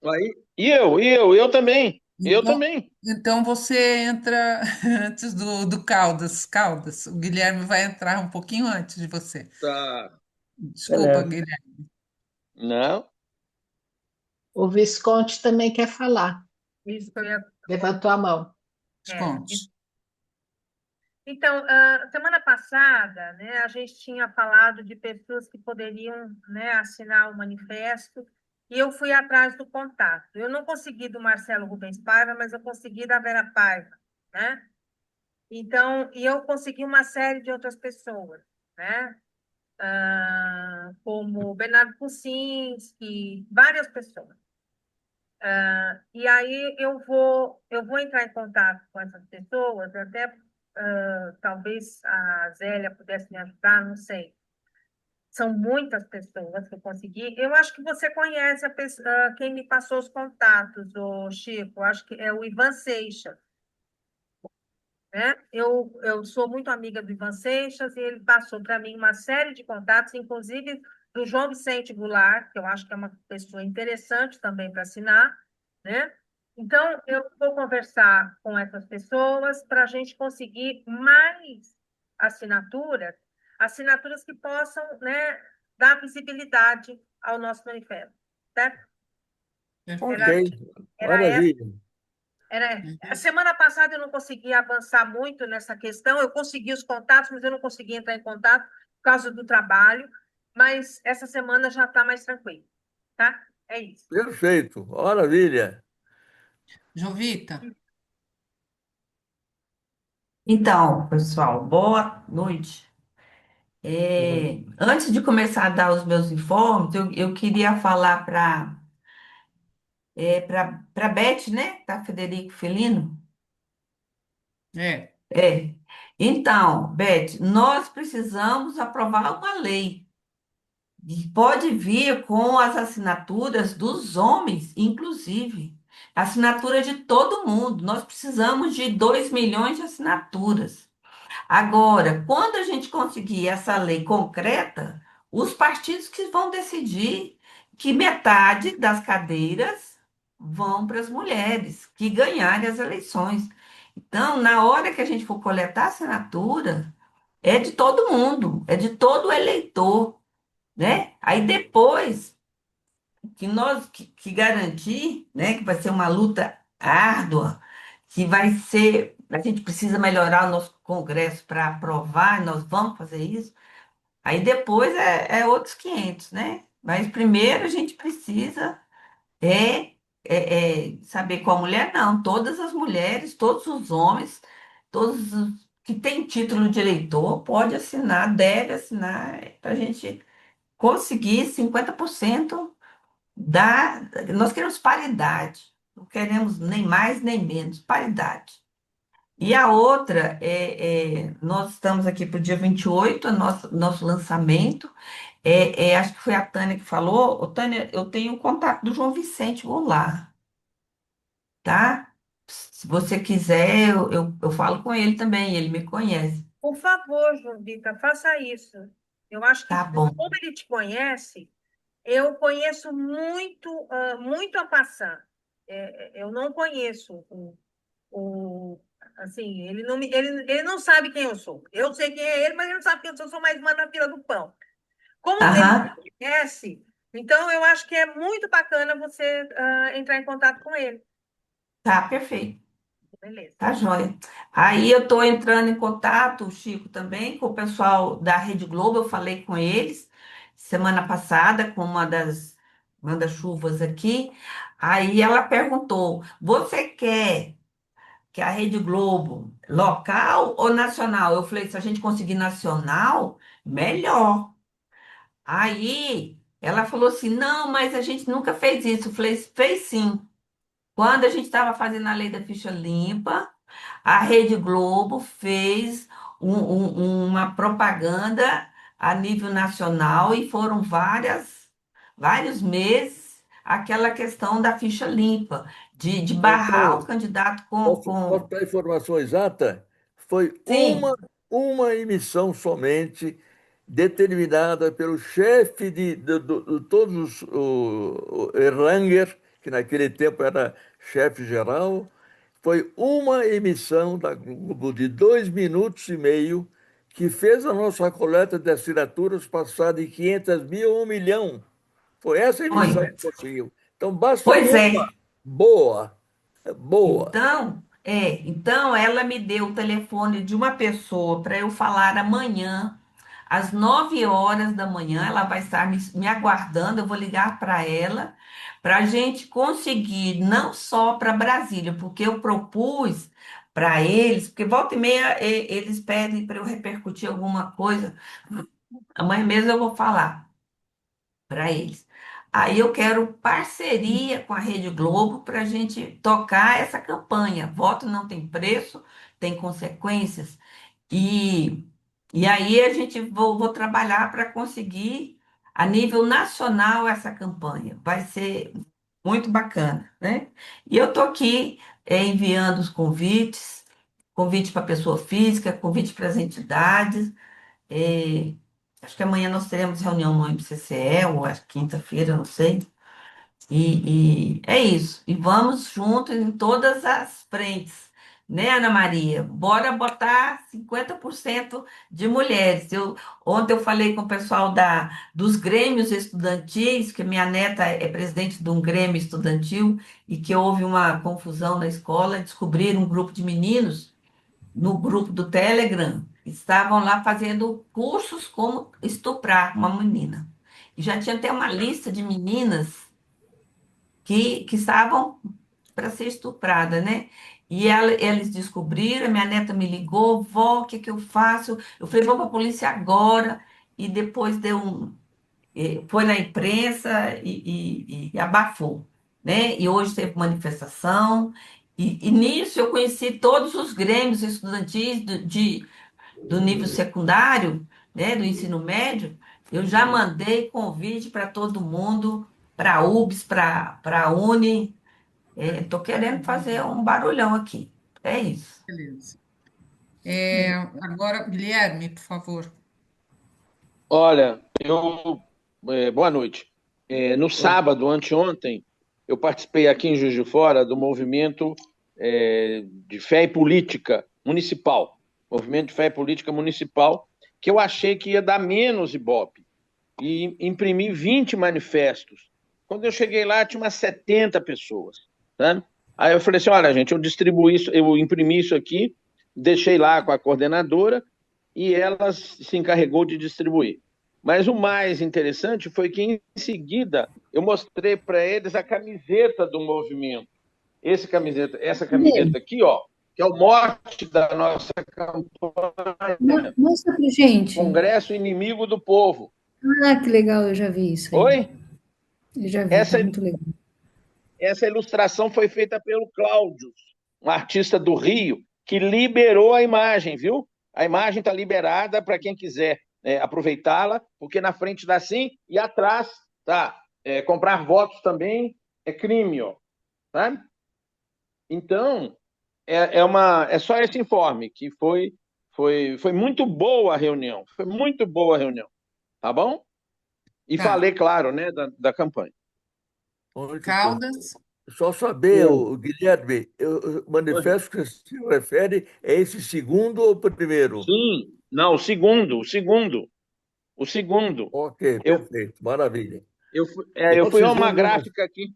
Aí, e eu também. Eu Então, também. então você entra antes do Caldas. Caldas, o Guilherme vai entrar um pouquinho antes de você. Tá. Desculpa, Beleza. Guilherme. Não? O Visconti também quer falar. Isso que eu ia. Levantou a mão. É. Desconte. Então, semana passada, né, a gente tinha falado de pessoas que poderiam, né, assinar o manifesto, e eu fui atrás do contato. Eu não consegui do Marcelo Rubens Paiva, mas eu consegui da Vera Paiva, né? Então, e eu consegui uma série de outras pessoas, né? Como Bernardo Kucinski, várias pessoas. E aí eu vou entrar em contato com essas pessoas, até talvez a Zélia pudesse me ajudar, não sei. São muitas pessoas que eu consegui. Eu acho que você conhece quem me passou os contatos, o Chico. Eu acho que é o Ivan Seixas, né? Eu sou muito amiga do Ivan Seixas e ele passou para mim uma série de contatos, inclusive do João Vicente Goulart, que eu acho que é uma pessoa interessante também para assinar, né? Então, eu vou conversar com essas pessoas para a gente conseguir mais assinaturas, assinaturas que possam, né, dar visibilidade ao nosso manifesto, certo? Ok, Perfeito. Era essa. maravilha. A semana passada eu não consegui avançar muito nessa questão, eu consegui os contatos, mas eu não consegui entrar em contato por causa do trabalho, mas essa semana já está mais tranquilo, tá? É isso. Perfeito, maravilha. Jovita. Então, pessoal, boa noite. Antes de começar a dar os meus informes, eu queria falar para Beth, né? Tá, Federico Felino? É. É. Então, Beth, nós precisamos aprovar uma lei. E pode vir com as assinaturas dos homens, inclusive. Assinatura de todo mundo. Nós precisamos de 2 milhões de assinaturas. Agora, quando a gente conseguir essa lei concreta, os partidos que vão decidir que metade das cadeiras vão para as mulheres que ganharem as eleições. Então, na hora que a gente for coletar assinatura, é de todo mundo, é de todo eleitor, né? Aí depois que nós que garantir, né, que vai ser uma luta árdua, que vai ser, a gente precisa melhorar o nosso Congresso para aprovar, e nós vamos fazer isso. Aí depois é outros 500, né? Mas primeiro a gente precisa é, saber qual mulher, não. Todas as mulheres, todos os homens, todos os que têm título de eleitor, pode assinar, deve assinar, para a gente conseguir 50% da. Nós queremos paridade, não queremos nem mais nem menos, paridade. E a outra nós estamos aqui para o dia 28, nosso lançamento. Acho que foi a Tânia que falou. Ô, Tânia, eu tenho o contato do João Vicente Goulart, tá? Se você quiser, eu falo com ele também, ele me conhece. Por favor, Jovita, faça isso. Eu acho que, Tá bom. como ele te conhece, eu conheço muito, muito a passar. Eu não conheço assim, ele não sabe quem eu sou. Eu sei quem é ele, mas ele não sabe quem eu sou. Eu sou mais uma na fila do pão. Como ele Aham, te conhece, então eu acho que é muito bacana você entrar em contato com ele. tá perfeito. Beleza. Tá joia. Aí eu estou entrando em contato, Chico, também com o pessoal da Rede Globo. Eu falei com eles semana passada, com uma das manda-chuvas aqui. Aí ela perguntou: você quer que a Rede Globo local ou nacional? Eu falei: se a gente conseguir nacional, melhor. Aí ela falou assim: não, mas a gente nunca fez isso. Eu falei: fez sim. Quando a gente estava fazendo a lei da ficha limpa. A Rede Globo fez uma propaganda a nível nacional e foram vários meses aquela questão da ficha limpa, de barrar o Então, candidato posso dar a informação exata? Foi Sim, uma emissão somente, determinada pelo chefe de todos o Erlanger, que naquele tempo era chefe geral. Foi uma emissão da Globo de 2 minutos e meio que fez a nossa coleta de assinaturas passar de 500 mil a 1 milhão. Foi essa emissão foi. que conseguiu. Então, basta Pois uma é. boa, boa. Então ela me deu o telefone de uma pessoa para eu falar amanhã, às 9 horas da manhã. Ela vai estar me aguardando. Eu vou ligar para ela para a gente conseguir, não só para Brasília, porque eu propus para eles, porque volta e meia eles pedem para eu repercutir alguma coisa. Amanhã mesmo eu vou falar para eles. Aí eu quero parceria com a Rede Globo para a gente tocar essa campanha. Voto não tem preço, tem consequências. E, e aí a gente vou trabalhar para conseguir, a nível nacional, essa campanha. Vai ser muito bacana, né? E eu estou aqui enviando os convites, convite para pessoa física, convite para as entidades. é, Acho que amanhã nós teremos reunião no MCCE, ou acho que quinta-feira, não sei. E é isso. E vamos juntos em todas as frentes. Né, Ana Maria? Bora botar 50% de mulheres. Ontem eu falei com o pessoal dos grêmios estudantis, que minha neta é presidente de um grêmio estudantil, e que houve uma confusão na escola, descobriram um grupo de meninos no grupo do Telegram, estavam lá fazendo cursos como estuprar uma menina. E já tinha até uma lista de meninas que estavam para ser estuprada, né? E eles descobriram, a minha neta me ligou: vó, o que que eu faço? Eu falei: vou para a polícia agora. E depois foi na imprensa e abafou, né? E hoje teve manifestação. E nisso eu conheci todos os grêmios estudantis do nível secundário, né? Do ensino médio. Eu já mandei convite para todo mundo, para a UBS, para a Uni. Estou querendo fazer um barulhão aqui. É isso. Beleza. Agora, Guilherme, por favor. Olha, boa noite. No sábado, anteontem, eu participei aqui em Juiz de Fora do movimento de fé e política municipal. Movimento de fé e política municipal, que eu achei que ia dar menos Ibope. E imprimi 20 manifestos. Quando eu cheguei lá, tinha umas 70 pessoas. Tá? Aí eu falei assim: olha, gente, eu imprimi isso aqui, deixei lá com a coordenadora e ela se encarregou de distribuir. Mas o mais interessante foi que, em seguida, eu mostrei para eles a camiseta do movimento. Essa Cadê? camiseta aqui, ó, que é o mote da nossa campanha, Mostra pra gente. Congresso Inimigo do Povo. Ah, que legal, eu já vi isso aí. Oi? Eu já vi, tá Essa, muito legal. essa ilustração foi feita pelo Cláudio, um artista do Rio, que liberou a imagem, viu? A imagem está liberada para quem quiser aproveitá-la, porque na frente dá sim e atrás tá. Comprar votos também é crime, ó. Tá? Então, é só esse informe, que foi muito boa a reunião. Foi muito boa a reunião. Tá bom? E Tá. falei, claro, né, da campanha. Caldas. Só saber, Guilherme, o manifesto que se refere é esse segundo ou primeiro? Sim, não, o segundo. Ok, perfeito, maravilha. Eu fui a uma gráfica aqui.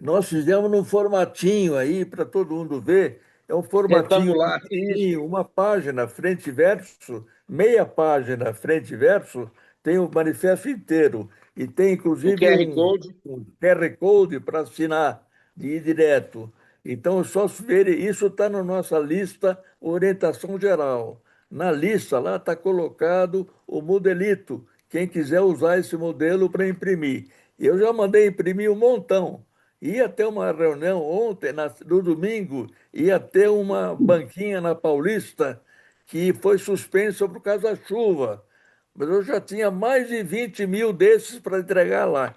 Nós fizemos num formatinho aí para todo mundo ver. É um formatinho Retangular, pequenininho, uma página frente e verso, meia página frente e verso, tem o manifesto inteiro. E tem, O inclusive, QR Code. um QR Code para assinar, de ir direto. Então, é só se ver, isso está na nossa lista orientação geral. Na lista lá está colocado o modelito, quem quiser usar esse modelo para imprimir. Eu já mandei imprimir um montão. Ia ter uma reunião ontem, no domingo, ia ter uma banquinha na Paulista que foi suspensa por causa da chuva. Mas eu já tinha mais de 20 mil desses para entregar lá.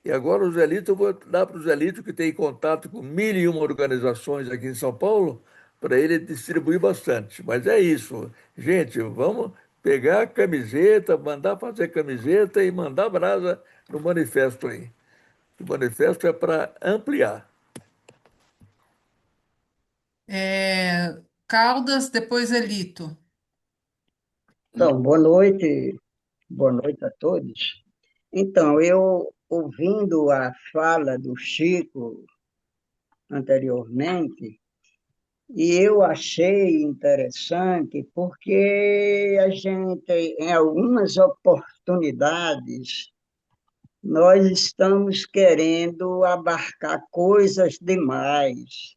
E agora o Zelito, eu vou dar para o Zelito, que tem contato com 1.001 organizações aqui em São Paulo, para ele distribuir bastante. Mas é isso. Gente, vamos pegar a camiseta, mandar fazer camiseta e mandar brasa no manifesto aí. O manifesto é para ampliar. Caldas, depois Elito. Então, boa noite a todos. Então, eu ouvindo a fala do Chico anteriormente, e eu achei interessante porque a gente, em algumas oportunidades, nós estamos querendo abarcar coisas demais.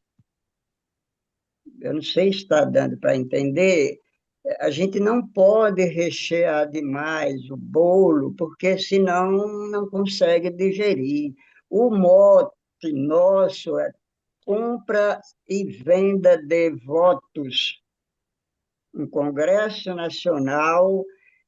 Eu não sei se está dando para entender. A gente não pode rechear demais o bolo, porque senão não consegue digerir. O mote nosso é compra e venda de votos. Um Congresso Nacional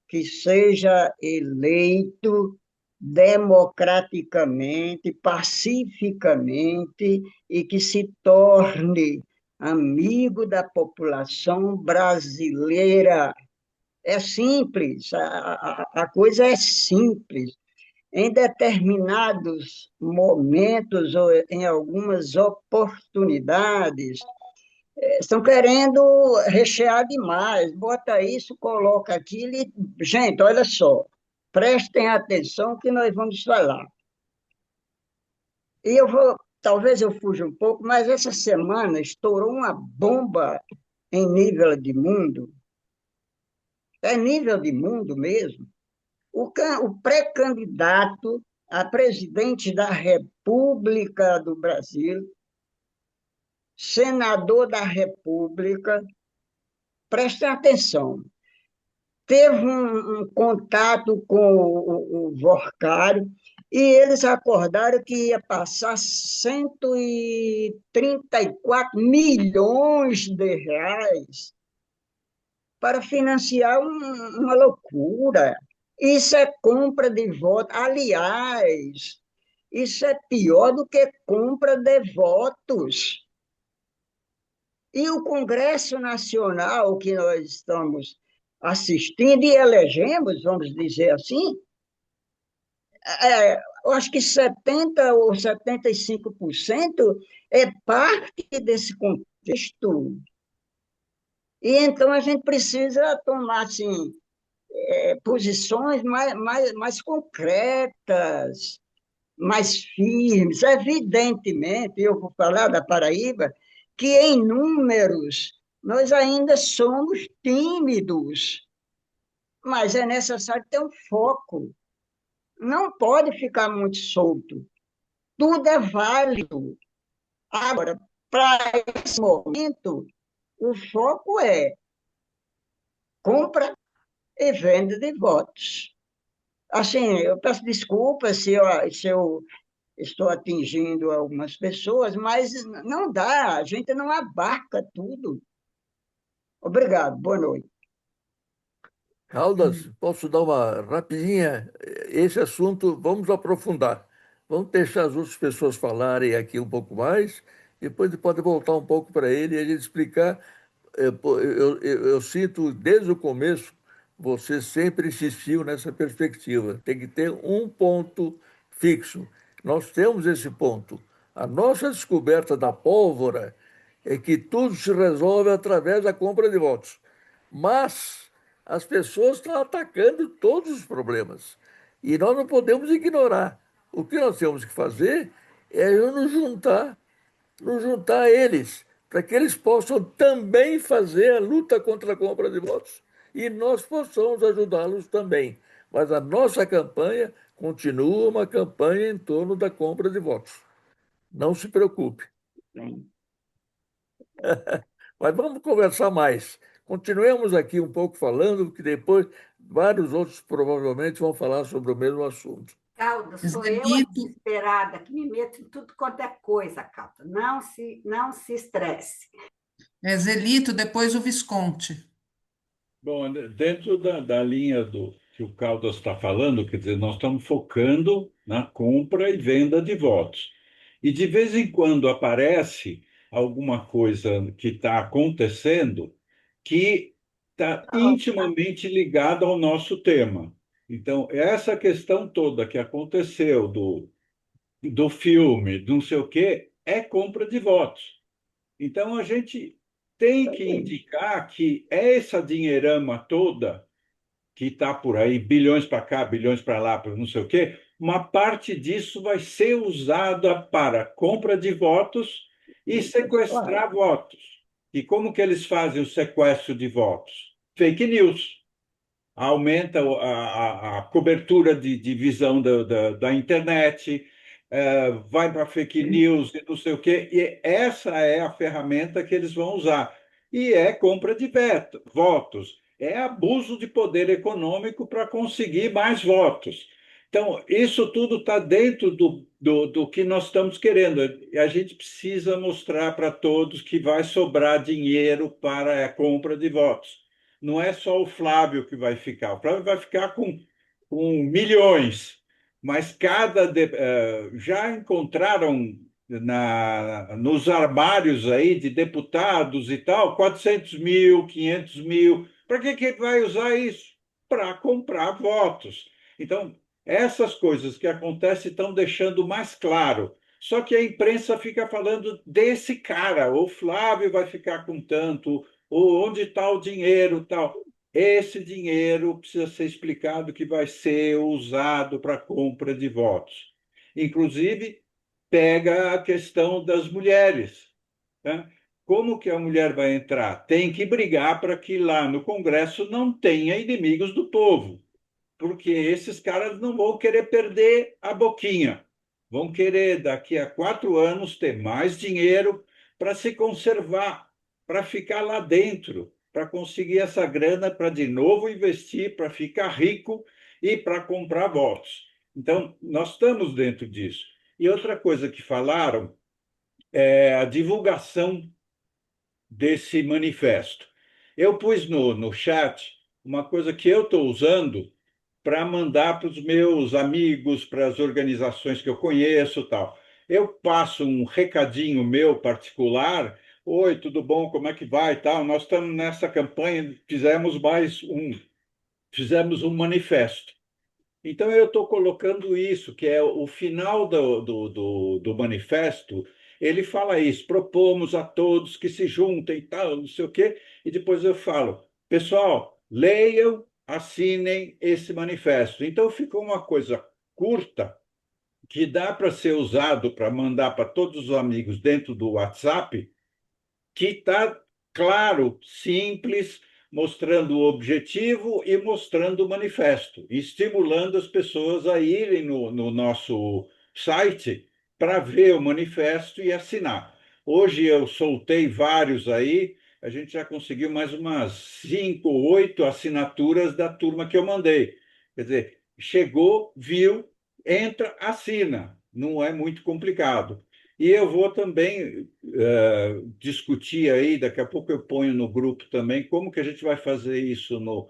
que seja eleito democraticamente, pacificamente e que se torne amigo da população brasileira. É simples, a coisa é simples. Em determinados momentos ou em algumas oportunidades, estão querendo rechear demais. Bota isso, coloca aquilo e... Gente, olha só, prestem atenção que nós vamos falar. E talvez eu fuja um pouco, mas essa semana estourou uma bomba em nível de mundo, é nível de mundo mesmo. O pré-candidato a presidente da República do Brasil, senador da República, prestem atenção, teve um contato com o Vorcário e eles acordaram que ia passar 134 milhões de reais para financiar uma loucura. Isso é compra de voto. Aliás, isso é pior do que compra de votos. E o Congresso Nacional que nós estamos assistindo e elegemos, vamos dizer assim, eu acho que 70% ou 75% é parte desse contexto. E então a gente precisa tomar assim, posições mais concretas, mais firmes. Evidentemente, eu vou falar da Paraíba, que em números nós ainda somos tímidos. mas é necessário ter um foco. Não pode ficar muito solto. Tudo é válido. Agora, para esse momento, o foco é compra e venda de votos. Assim, eu peço desculpas se eu estou atingindo algumas pessoas, mas não dá, a gente não abarca tudo. Obrigado, boa noite. Caldas, posso dar uma rapidinha? Esse assunto, vamos aprofundar. Vamos deixar as outras pessoas falarem aqui um pouco mais, depois pode voltar um pouco para ele e a gente explicar. Eu sinto desde o começo, você sempre insistiu nessa perspectiva. Tem que ter um ponto fixo. Nós temos esse ponto. A nossa descoberta da pólvora é que tudo se resolve através da compra de votos. Mas as pessoas estão atacando todos os problemas. E nós não podemos ignorar. O que nós temos que fazer é nos juntar a eles, para que eles possam também fazer a luta contra a compra de votos e nós possamos ajudá-los também. Mas a nossa campanha continua uma campanha em torno da compra de votos. Não se preocupe. Bem, Mas vamos conversar mais. Continuemos aqui um pouco falando, que depois vários outros provavelmente vão falar sobre o mesmo assunto. Caldo, sou eu a Zelito, desesperada que me meto em tudo quanto é coisa, Caldo. Não se estresse. Zelito, depois o Visconti. Bom, dentro da linha do que o Caldas está falando, quer dizer, nós estamos focando na compra e venda de votos. E de vez em quando aparece alguma coisa que está acontecendo que está intimamente ligada ao nosso tema. Então, essa questão toda que aconteceu do filme, do não sei o quê, é compra de votos. Então, a gente tem que indicar que essa dinheirama toda que está por aí, bilhões para cá, bilhões para lá, para não sei o quê, uma parte disso vai ser usada para compra de votos e sequestrar votos. E como que eles fazem o sequestro de votos? Fake news. Aumenta a cobertura de visão da internet, vai para fake news e não sei o quê, e essa é a ferramenta que eles vão usar. E é compra de votos, é abuso de poder econômico para conseguir mais votos. Então, isso tudo está dentro do que nós estamos querendo. E a gente precisa mostrar para todos que vai sobrar dinheiro para a compra de votos. Não é só o Flávio que vai ficar. O Flávio vai ficar com milhões, mas já encontraram nos armários aí de deputados e tal, 400 mil, 500 mil. Para que vai usar isso? Para comprar votos. Então, essas coisas que acontecem estão deixando mais claro. Só que a imprensa fica falando desse cara, o Flávio vai ficar com tanto, ou onde está o dinheiro, tal. Esse dinheiro precisa ser explicado que vai ser usado para compra de votos. Inclusive, pega a questão das mulheres, né? Como que a mulher vai entrar? Tem que brigar para que lá no Congresso não tenha inimigos do povo, porque esses caras não vão querer perder a boquinha. Vão querer, daqui a 4 anos, ter mais dinheiro para se conservar, para ficar lá dentro, para conseguir essa grana, para de novo investir, para ficar rico e para comprar votos. Então, nós estamos dentro disso. E outra coisa que falaram é a divulgação desse manifesto. Eu pus no chat uma coisa que eu estou usando para mandar para os meus amigos, para as organizações que eu conheço, tal. Eu passo um recadinho meu particular. Oi, tudo bom? Como é que vai? Tal. Nós estamos nessa campanha, fizemos um manifesto. Então, eu estou colocando isso, que é o final do manifesto. Ele fala isso: propomos a todos que se juntem e tal, não sei o quê. E depois eu falo: pessoal, leiam, assinem esse manifesto. Então, ficou uma coisa curta, que dá para ser usado para mandar para todos os amigos dentro do WhatsApp, que está claro, simples, mostrando o objetivo e mostrando o manifesto, estimulando as pessoas a irem no nosso site para ver o manifesto e assinar. Hoje eu soltei vários aí, a gente já conseguiu mais umas 5, 8 assinaturas da turma que eu mandei. Quer dizer, chegou, viu, entra, assina. Não é muito complicado. E eu vou também discutir aí, daqui a pouco eu ponho no grupo também, como que a gente vai fazer isso no,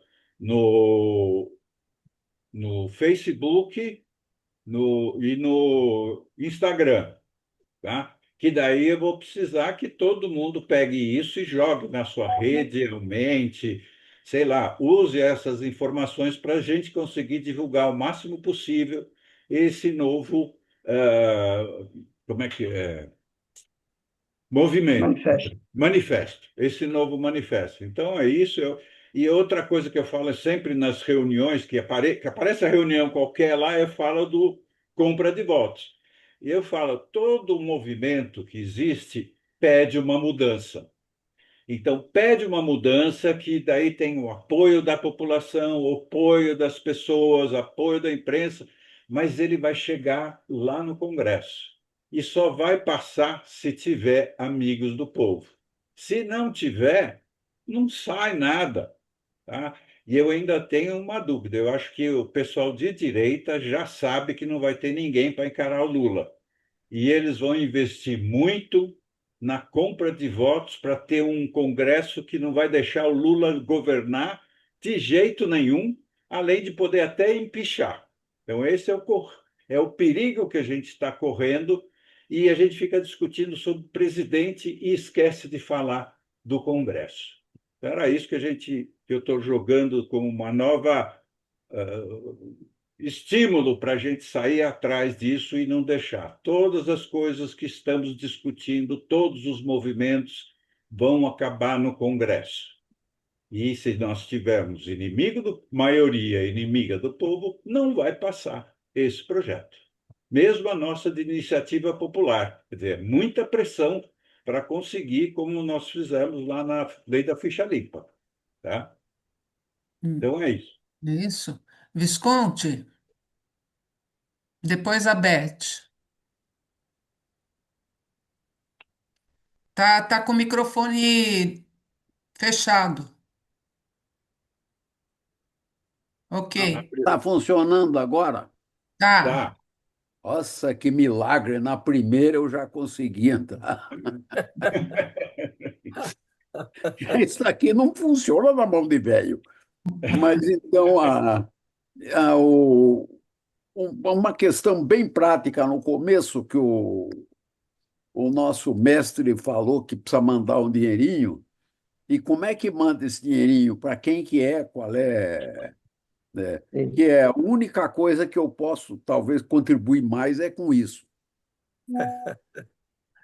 no Facebook e no Instagram, tá? Que daí eu vou precisar que todo mundo pegue isso e jogue na sua rede, aumente, sei lá, use essas informações para a gente conseguir divulgar o máximo possível esse novo, como é que é? Movimento, Manifesto. manifesto, esse novo manifesto. Então é isso. E outra coisa que eu falo é sempre nas reuniões, que aparece a reunião qualquer lá, eu falo do compra de votos. E eu falo, todo movimento que existe pede uma mudança. Então, pede uma mudança que daí tem o apoio da população, o apoio das pessoas, apoio da imprensa, mas ele vai chegar lá no Congresso. E só vai passar se tiver amigos do povo. Se não tiver, não sai nada, tá? E eu ainda tenho uma dúvida. Eu acho que o pessoal de direita já sabe que não vai ter ninguém para encarar o Lula e eles vão investir muito na compra de votos para ter um Congresso que não vai deixar o Lula governar de jeito nenhum, além de poder até empichar. Então, esse é o perigo que a gente está correndo e a gente fica discutindo sobre o presidente e esquece de falar do Congresso. Então, era isso que eu estou jogando como uma nova estímulo para a gente sair atrás disso e não deixar. Todas as coisas que estamos discutindo, todos os movimentos vão acabar no Congresso. E se nós tivermos maioria inimiga do povo, não vai passar esse projeto. Mesmo a nossa de iniciativa popular. Quer dizer, muita pressão para conseguir, como nós fizemos lá na lei da ficha limpa. Tá? Então é isso. Isso. Visconti, depois a Beth. Tá com o microfone fechado. Ok. Está funcionando agora? Tá. Tá. Nossa, que milagre! Na primeira eu já consegui entrar. Isso aqui não funciona na mão de velho. Mas então, uma questão bem prática no começo, que o nosso mestre falou que precisa mandar um dinheirinho. E como é que manda esse dinheirinho? Para quem que é? Qual é? Né? Que é a única coisa que eu posso, talvez, contribuir mais é com isso.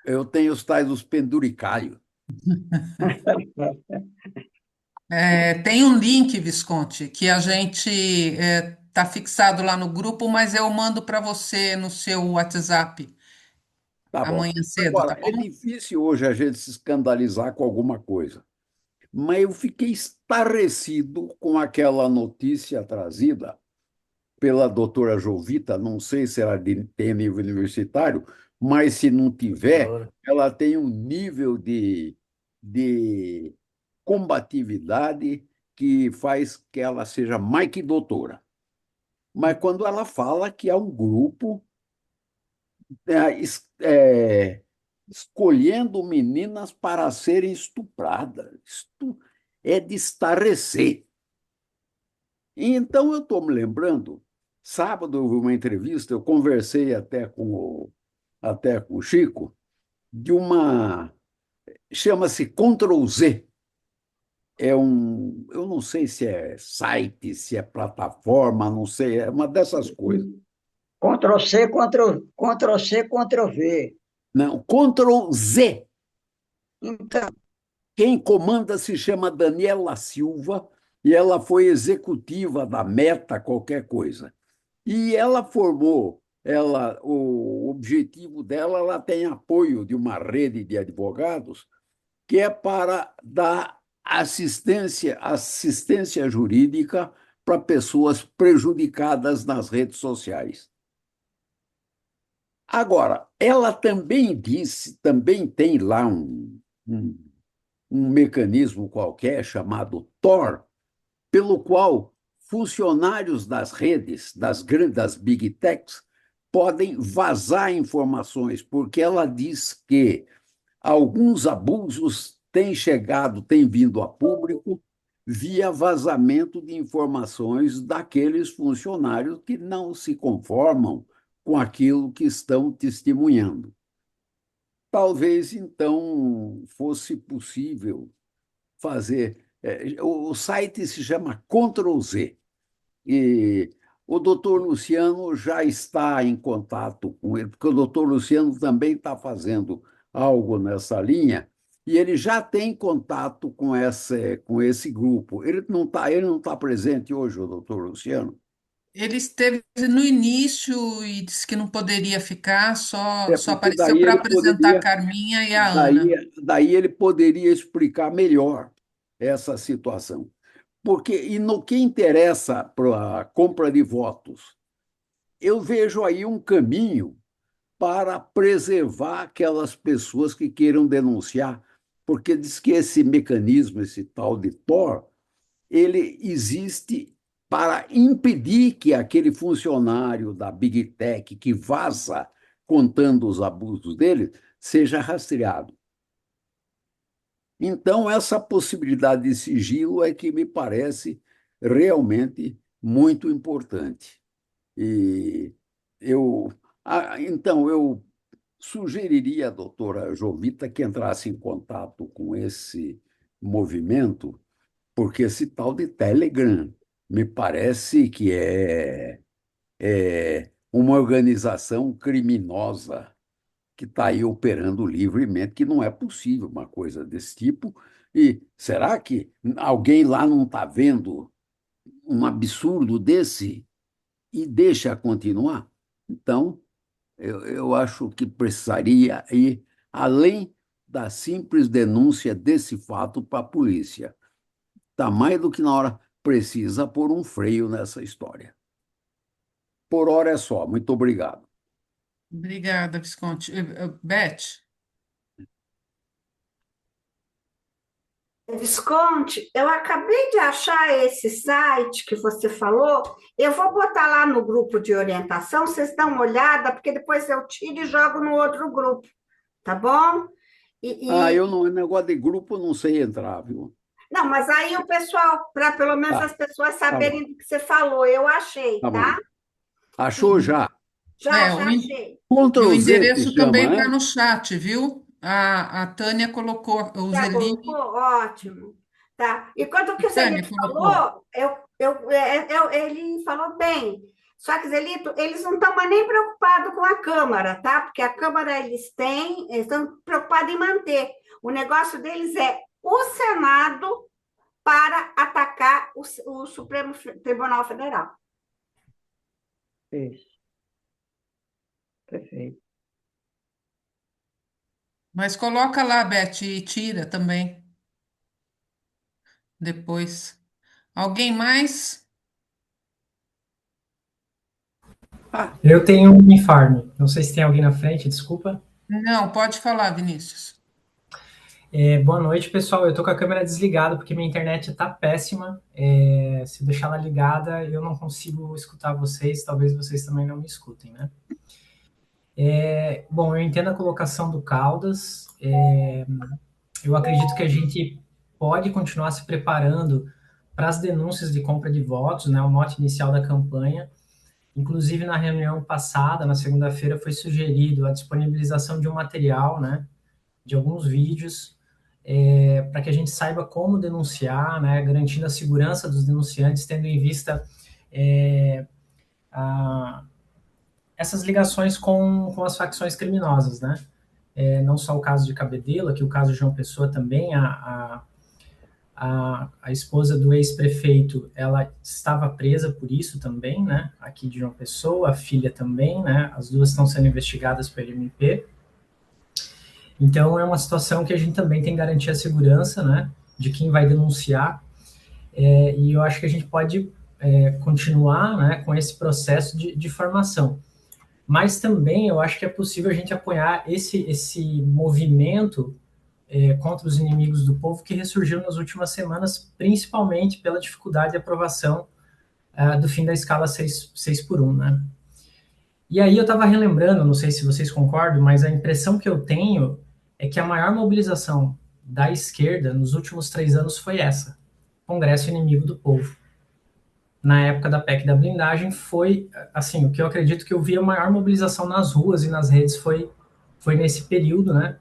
Eu tenho os tais dos penduricários. Tem um link, Visconti, que a gente tá fixado lá no grupo, mas eu mando para você no seu WhatsApp Tá bom. amanhã cedo, Agora, tá é bom? difícil hoje a gente se escandalizar com alguma coisa, mas eu fiquei estarrecido com aquela notícia trazida pela doutora Jovita, não sei se ela tem nível universitário, mas se não tiver, ela tem um nível de combatividade que faz que ela seja mais que doutora. Mas quando ela fala que há um grupo é, escolhendo meninas para serem estupradas, isto é de estarrecer. E então eu estou me lembrando, sábado eu vi uma entrevista, eu conversei até com o Chico, de uma, chama-se Ctrl Z. Eu não sei se é site, se é plataforma, não sei, é uma dessas coisas. Ctrl+C, Ctrl+C, Ctrl+V. Não, Ctrl Z. Então, Quem comanda se chama Daniela Silva e ela foi executiva da Meta, qualquer coisa. E ela formou, o objetivo dela, ela tem apoio de uma rede de advogados que é para dar assistência jurídica para pessoas prejudicadas nas redes sociais. Agora, ela também disse, também tem lá um mecanismo qualquer chamado Tor, pelo qual funcionários das redes, das big techs, podem vazar informações, porque ela diz que alguns abusos têm vindo a público via vazamento de informações daqueles funcionários que não se conformam com aquilo que estão testemunhando. Talvez, então, fosse possível fazer. O site se chama Ctrl+Z, e o doutor Luciano já está em contato com ele, porque o doutor Luciano também está fazendo algo nessa linha, e ele já tem contato com esse grupo. Ele não tá presente hoje, o doutor Luciano? Ele esteve no início e disse que não poderia ficar, só Porque apareceu para apresentar a Carminha e a Ana. daí ele poderia explicar melhor essa situação. E no que interessa para a compra de votos, eu vejo aí um caminho para preservar aquelas pessoas que queiram denunciar, porque diz que esse mecanismo, esse tal de Tor, ele existe para impedir que aquele funcionário da Big Tech que vaza contando os abusos dele seja rastreado. Então, essa possibilidade de sigilo é que me parece realmente muito importante. Então, eu sugeriria à doutora Jovita que entrasse em contato com esse movimento, porque esse tal de Telegram me parece que é uma organização criminosa que está aí operando livremente, que não é possível uma coisa desse tipo. E será que alguém lá não está vendo um absurdo desse e deixa continuar? Então, eu acho que precisaria ir além da simples denúncia desse fato para a polícia. Está mais do que na hora, precisa pôr um freio nessa história. Por hora é só. Muito obrigado. Obrigada, Visconti. Beth? Visconti, eu acabei de achar esse site que você falou. Eu vou botar lá no grupo de orientação, vocês dão uma olhada, porque depois eu tiro e jogo no outro grupo, tá bom? Eu não, negócio de grupo, não sei entrar, viu? Não, mas aí o pessoal, para pelo menos as pessoas saberem do que você falou, eu achei, tá? Achou já? Já achei. O endereço também está no chat, viu? A Tânia colocou o Já Zelini. colocou? Ótimo. Tá. E quanto que o Zelito falou, ele falou bem. Só que, Zelito, eles não estão mais nem preocupados com a Câmara, tá? Porque a Câmara eles estão preocupados em manter. O negócio deles é o Senado para atacar o Supremo Tribunal Federal. Isso. Perfeito. Mas coloca lá, Beth, e tira também. Depois. Alguém mais? Eu tenho um informe. Não sei se tem alguém na frente, desculpa. Não, pode falar, Vinícius. Boa noite, pessoal. Eu tô com a câmera desligada porque minha internet tá péssima. Se deixar ela ligada, eu não consigo escutar vocês. Talvez vocês também não me escutem, né? Bom, eu entendo a colocação do Caldas. Eu acredito que a gente pode continuar se preparando para as denúncias de compra de votos, né? O mote inicial da campanha. Inclusive, na reunião passada, na segunda-feira, foi sugerido a disponibilização de um material, né? De alguns vídeos, para que a gente saiba como denunciar, né? Garantindo a segurança dos denunciantes, tendo em vista essas ligações com as facções criminosas, né? Não só o caso de Cabedelo, que o caso de João Pessoa também, a esposa do ex-prefeito, ela estava presa por isso também, né? Aqui de João Pessoa, a filha também, né? As duas estão sendo investigadas pelo MP. Então, é uma situação que a gente também tem que garantir a segurança, né? de quem vai denunciar, e eu acho que a gente pode continuar, né, com esse processo de formação. Mas também eu acho que é possível a gente apoiar esse movimento contra os inimigos do povo que ressurgiu nas últimas semanas, principalmente pela dificuldade de aprovação do fim da escala 6x1, né? E aí eu estava relembrando, não sei se vocês concordam, mas a impressão que eu tenho é que a maior mobilização da esquerda nos últimos 3 anos foi essa, Congresso Inimigo do Povo. Na época da PEC da blindagem foi, assim, o que eu acredito que eu vi a maior mobilização nas ruas e nas redes foi nesse período, né?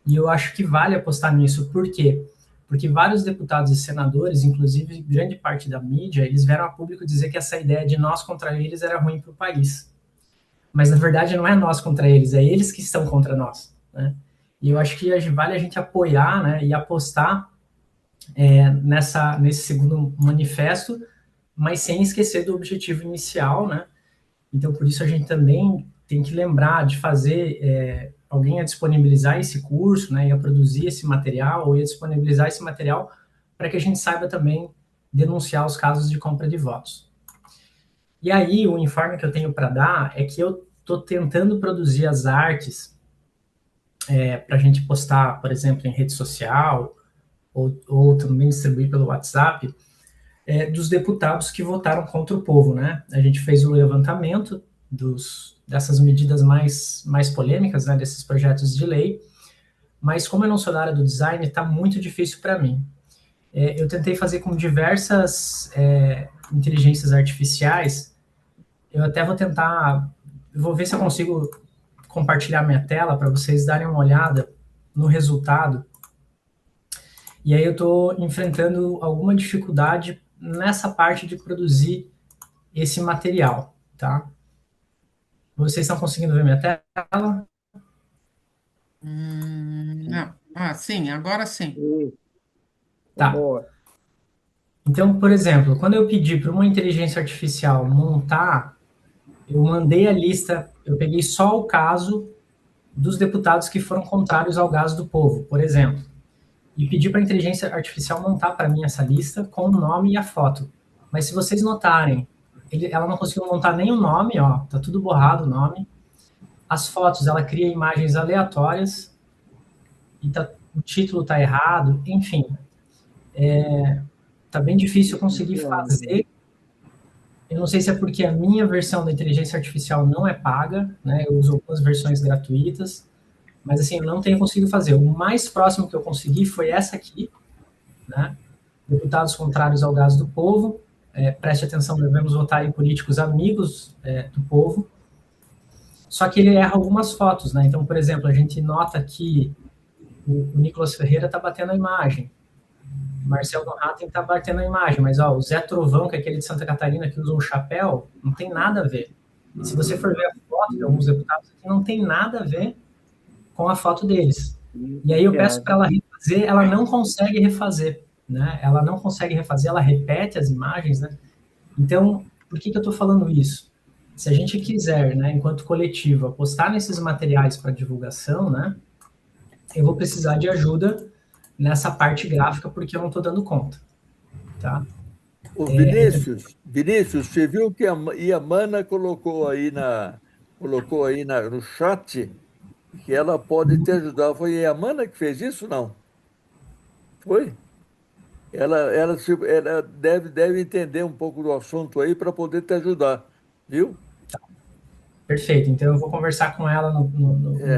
E eu acho que vale apostar nisso. Por quê? Porque vários deputados e senadores, inclusive grande parte da mídia, eles vieram a público dizer que essa ideia de nós contra eles era ruim para o país. Mas, na verdade, não é nós contra eles, é eles que estão contra nós, né? E eu acho que vale a gente apoiar, né, e apostar nesse segundo manifesto, mas sem esquecer do objetivo inicial, né? Então, por isso, a gente também tem que lembrar de fazer alguém a disponibilizar esse curso, né, e a produzir esse material, ou a disponibilizar esse material para que a gente saiba também denunciar os casos de compra de votos. E aí, o informe que eu tenho para dar é que eu estou tentando produzir as artes para a gente postar, por exemplo, em rede social, ou também distribuir pelo WhatsApp, dos deputados que votaram contra o povo, né? A gente fez o levantamento dessas medidas mais polêmicas, né, desses projetos de lei, mas como eu não sou da área do design, está muito difícil para mim. Eu tentei fazer com diversas inteligências artificiais, eu até vou ver se eu consigo compartilhar minha tela para vocês darem uma olhada no resultado. E aí eu estou enfrentando alguma dificuldade nessa parte de produzir esse material, tá? Vocês estão conseguindo ver minha tela? Não. Sim, agora sim. Tá. Então, por exemplo, quando eu pedi para uma inteligência artificial montar, eu mandei a lista, eu peguei só o caso dos deputados que foram contrários ao gás do povo, por exemplo, e pedi para a inteligência artificial montar para mim essa lista com o nome e a foto. Mas se vocês notarem, ela não conseguiu montar nem o nome, ó, tá tudo borrado o nome. As fotos, ela cria imagens aleatórias, e o título tá errado, enfim. Tá bem difícil eu conseguir fazer. Eu não sei se é porque a minha versão da inteligência artificial não é paga, né? Eu uso algumas versões gratuitas, mas assim, eu não tenho conseguido fazer. O mais próximo que eu consegui foi essa aqui, né? Deputados contrários ao gás do povo. Preste atenção, devemos votar em políticos amigos do povo. Só que ele erra algumas fotos, né? Então, por exemplo, a gente nota que o Nicolas Ferreira está batendo a imagem. Marcel Van Hatten está batendo a imagem, mas ó, o Zé Trovão, que é aquele de Santa Catarina que usa um chapéu, não tem nada a ver. E se você for ver a foto de alguns deputados aqui, não tem nada a ver com a foto deles. E aí eu peço para ela refazer, ela não consegue refazer, né? Ela não consegue refazer, ela repete as imagens, né? Então, por que eu estou falando isso? Se a gente quiser, né, enquanto coletivo, apostar nesses materiais para divulgação, né, eu vou precisar de ajuda nessa parte gráfica, porque eu não estou dando conta, tá? Ô, Vinícius, você viu que a Iamana colocou aí no chat que ela pode te ajudar. Foi a Iamana que fez isso, não? Foi? Ela deve entender um pouco do assunto aí para poder te ajudar, viu? Perfeito, então eu vou conversar com ela no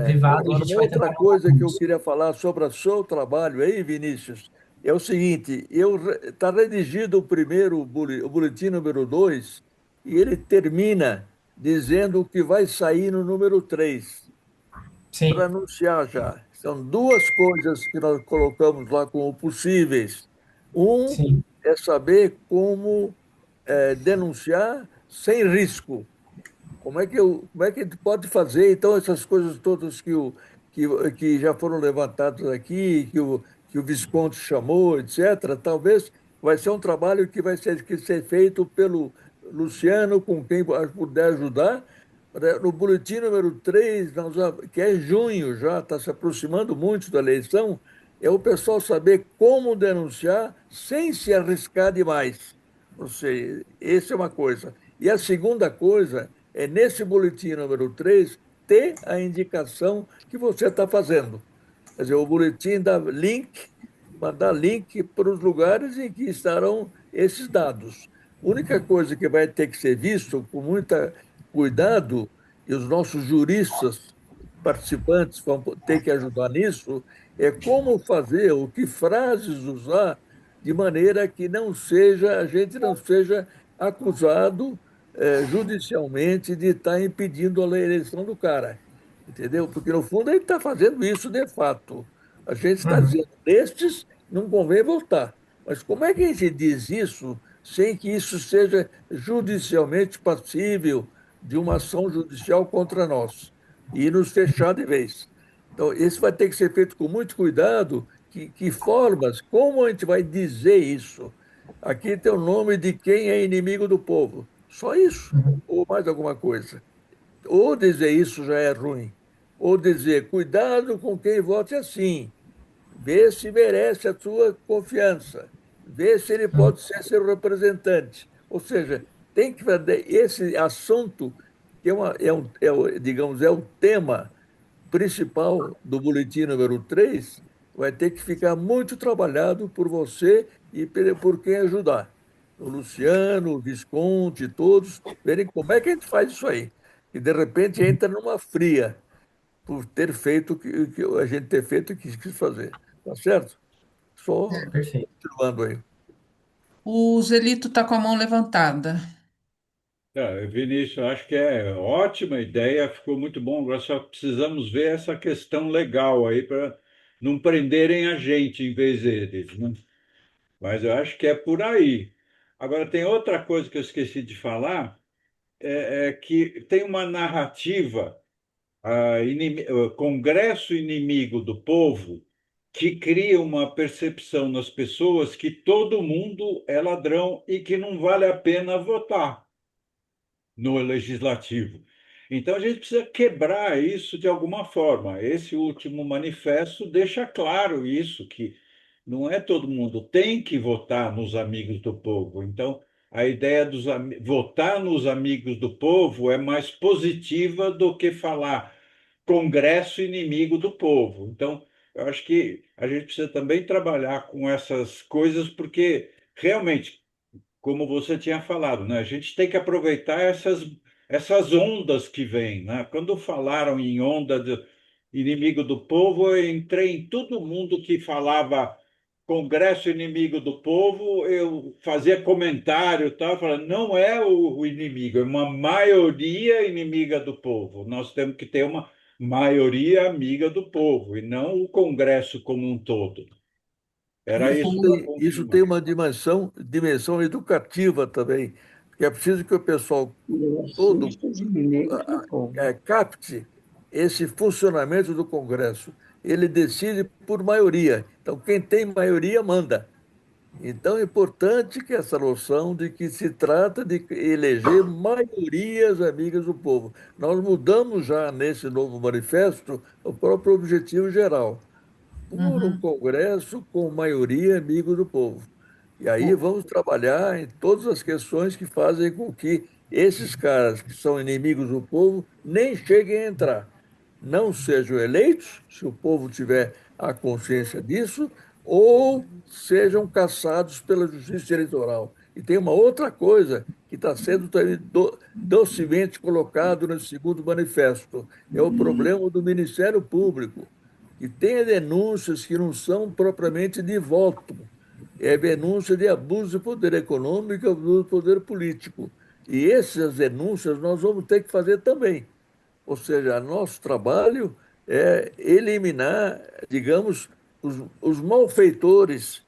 privado. Agora, uma outra coisa que eu queria falar sobre o seu trabalho aí, Vinícius, é o seguinte: está redigido o boletim número 2 e ele termina dizendo que vai sair no número 3 para anunciar já. São duas coisas que nós colocamos lá como possíveis. É saber como denunciar sem risco. Como é que a gente pode fazer, então, essas coisas todas que já foram levantadas aqui, que o Visconde chamou, etc., talvez vai ser um trabalho que vai ser feito pelo Luciano, com quem puder ajudar. No boletim número 3, que é junho já, está se aproximando muito da eleição, é o pessoal saber como denunciar sem se arriscar demais. Ou seja, essa é uma coisa. E a segunda coisa é, nesse boletim número 3 ter a indicação que você está fazendo. Quer dizer, o boletim dá link, mandar link para os lugares em que estarão esses dados. A única coisa que vai ter que ser visto com muito cuidado, e os nossos juristas participantes vão ter que ajudar nisso, é como fazer, o que frases usar, de maneira que não seja, a gente não seja acusado judicialmente de estar impedindo a eleição do cara. Entendeu? Porque, no fundo, ele está fazendo isso de fato. A gente está Uhum. dizendo, estes não convém votar. Mas como é que a gente diz isso sem que isso seja judicialmente passível de uma ação judicial contra nós e nos fechar de vez? Então, isso vai ter que ser feito com muito cuidado. Que formas, como a gente vai dizer isso? Aqui tem o nome de quem é inimigo do povo. Só isso? Ou mais alguma coisa? Ou dizer isso já é ruim, ou dizer cuidado com quem vote assim, vê se merece a sua confiança, vê se ele pode ser seu representante. Ou seja, tem que fazer esse assunto, que digamos, é o tema principal do boletim número 3, vai ter que ficar muito trabalhado por você e por quem ajudar. O Luciano, o Visconde, todos, verem como é que a gente faz isso aí. E, de repente, entra numa fria por ter feito o que a gente ter feito o que quis fazer. Tá certo? Só Perfeito. observando aí. O Zelito está com a mão levantada. Vinícius, acho que é ótima ideia, ficou muito bom. Agora só precisamos ver essa questão legal aí para não prenderem a gente em vez deles, né? Mas eu acho que é por aí. Agora, tem outra coisa que eu esqueci de falar, é que tem uma narrativa, Congresso Inimigo do Povo, que cria uma percepção nas pessoas que todo mundo é ladrão e que não vale a pena votar no legislativo. Então, a gente precisa quebrar isso de alguma forma. Esse último manifesto deixa claro isso, que não é todo mundo tem que votar nos amigos do povo. Então, a ideia votar nos amigos do povo é mais positiva do que falar Congresso inimigo do povo. Então, eu acho que a gente precisa também trabalhar com essas coisas, porque realmente como você tinha falado, né? A gente tem que aproveitar essas ondas que vêm, né? Quando falaram em onda de inimigo do povo, eu entrei em todo mundo que falava Congresso inimigo do povo, eu fazia comentário, e tal, falando, não é o inimigo, é uma maioria inimiga do povo. Nós temos que ter uma maioria amiga do povo e não o Congresso como um todo. Era isso para Isso tem confirmar. uma dimensão educativa também, porque é preciso que o pessoal todo capte esse funcionamento do Congresso. Ele decide por maioria. Então, quem tem maioria manda. Então, é importante que essa noção de que se trata de eleger maiorias amigas do povo. Nós mudamos já nesse novo manifesto o próprio objetivo geral por um Uhum. Congresso com maioria amigo do povo. E aí O- vamos trabalhar em todas as questões que fazem com que esses caras que são inimigos do povo nem cheguem a entrar. Não sejam eleitos, se o povo tiver a consciência disso, ou sejam caçados pela justiça eleitoral. E tem uma outra coisa que está sendo também docemente colocado no segundo manifesto, é o problema do Ministério Público. E tem denúncias que não são propriamente de voto, é denúncia de abuso de poder econômico e abuso de poder político. E essas denúncias nós vamos ter que fazer também. Ou seja, nosso trabalho é eliminar, digamos, os malfeitores,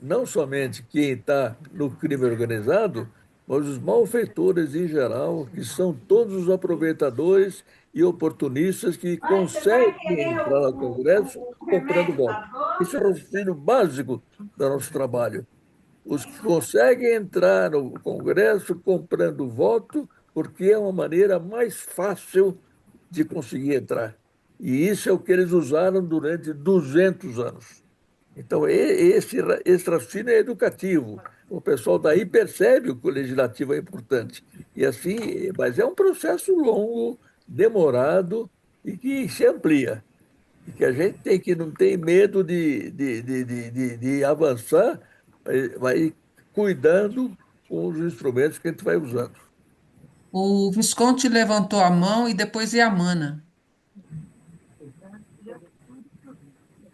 não somente quem está no crime organizado, mas os malfeitores em geral, que são todos os aproveitadores e oportunistas que Mãe, você vai conseguem querer entrar no Congresso o comprando remédio voto. da dor? Isso é o raciocínio básico do nosso trabalho. Os que conseguem entrar no Congresso comprando voto, porque é uma maneira mais fácil de conseguir entrar. E isso é o que eles usaram durante 200 anos. Então, esse raciocínio é educativo. O pessoal daí percebe que o legislativo é importante. E assim, mas é um processo longo, demorado e que se amplia. E que a gente tem que não tem medo de avançar, vai cuidando com os instrumentos que a gente vai usando. O Visconde levantou a mão e depois Yamana.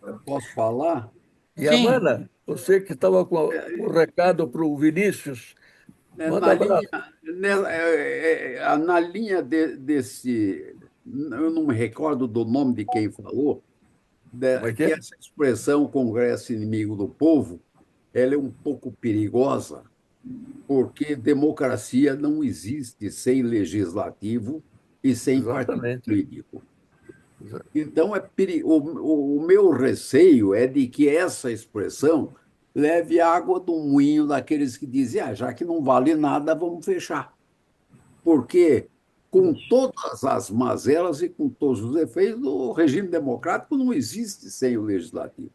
Eu posso falar? E, Sim. Amanda, você que estava com o recado para o Vinícius, manda Na linha, abraço. na linha desse, eu não me recordo do nome de quem falou, Como é que que é? essa expressão Congresso Inimigo do Povo, ela é um pouco perigosa, porque democracia não existe sem legislativo e sem partido Exatamente. político. Então, o meu receio é de que essa expressão leve água do moinho daqueles que dizem, já que não vale nada, vamos fechar. Porque, com todas as mazelas e com todos os efeitos, o regime democrático não existe sem o legislativo.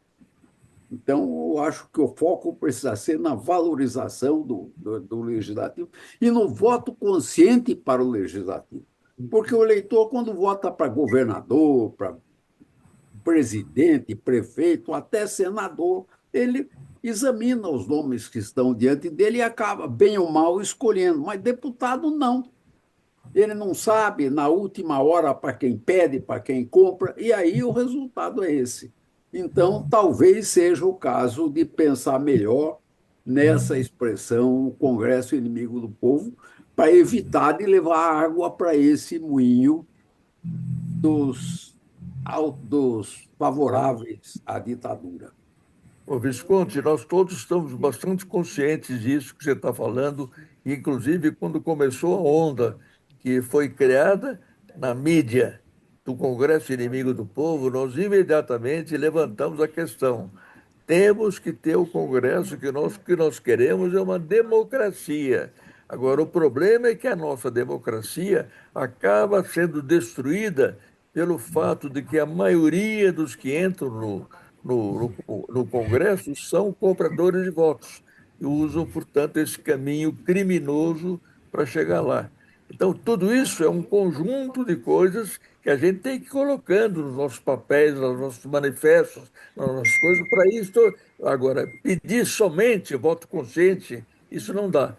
Então, eu acho que o foco precisa ser na valorização do legislativo e no voto consciente para o legislativo. Porque o eleitor, quando vota para governador, para presidente, prefeito, até senador, ele examina os nomes que estão diante dele e acaba, bem ou mal, escolhendo. Mas deputado, não. Ele não sabe na última hora para quem pede, para quem compra, e aí o resultado é esse. Então, talvez seja o caso de pensar melhor nessa expressão Congresso inimigo do povo, para evitar de levar água para esse moinho dos, dos favoráveis à ditadura. Ô, Visconde, nós todos estamos bastante conscientes disso que você está falando, inclusive quando começou a onda que foi criada na mídia do Congresso Inimigo do Povo, nós imediatamente levantamos a questão. Temos que ter o Congresso, que nós queremos é uma democracia. Agora, o problema é que a nossa democracia acaba sendo destruída pelo fato de que a maioria dos que entram no Congresso são compradores de votos e usam, portanto, esse caminho criminoso para chegar lá. Então, tudo isso é um conjunto de coisas que a gente tem que ir colocando nos nossos papéis, nos nossos manifestos, nas nossas coisas. Para isso, agora, pedir somente voto consciente, isso não dá.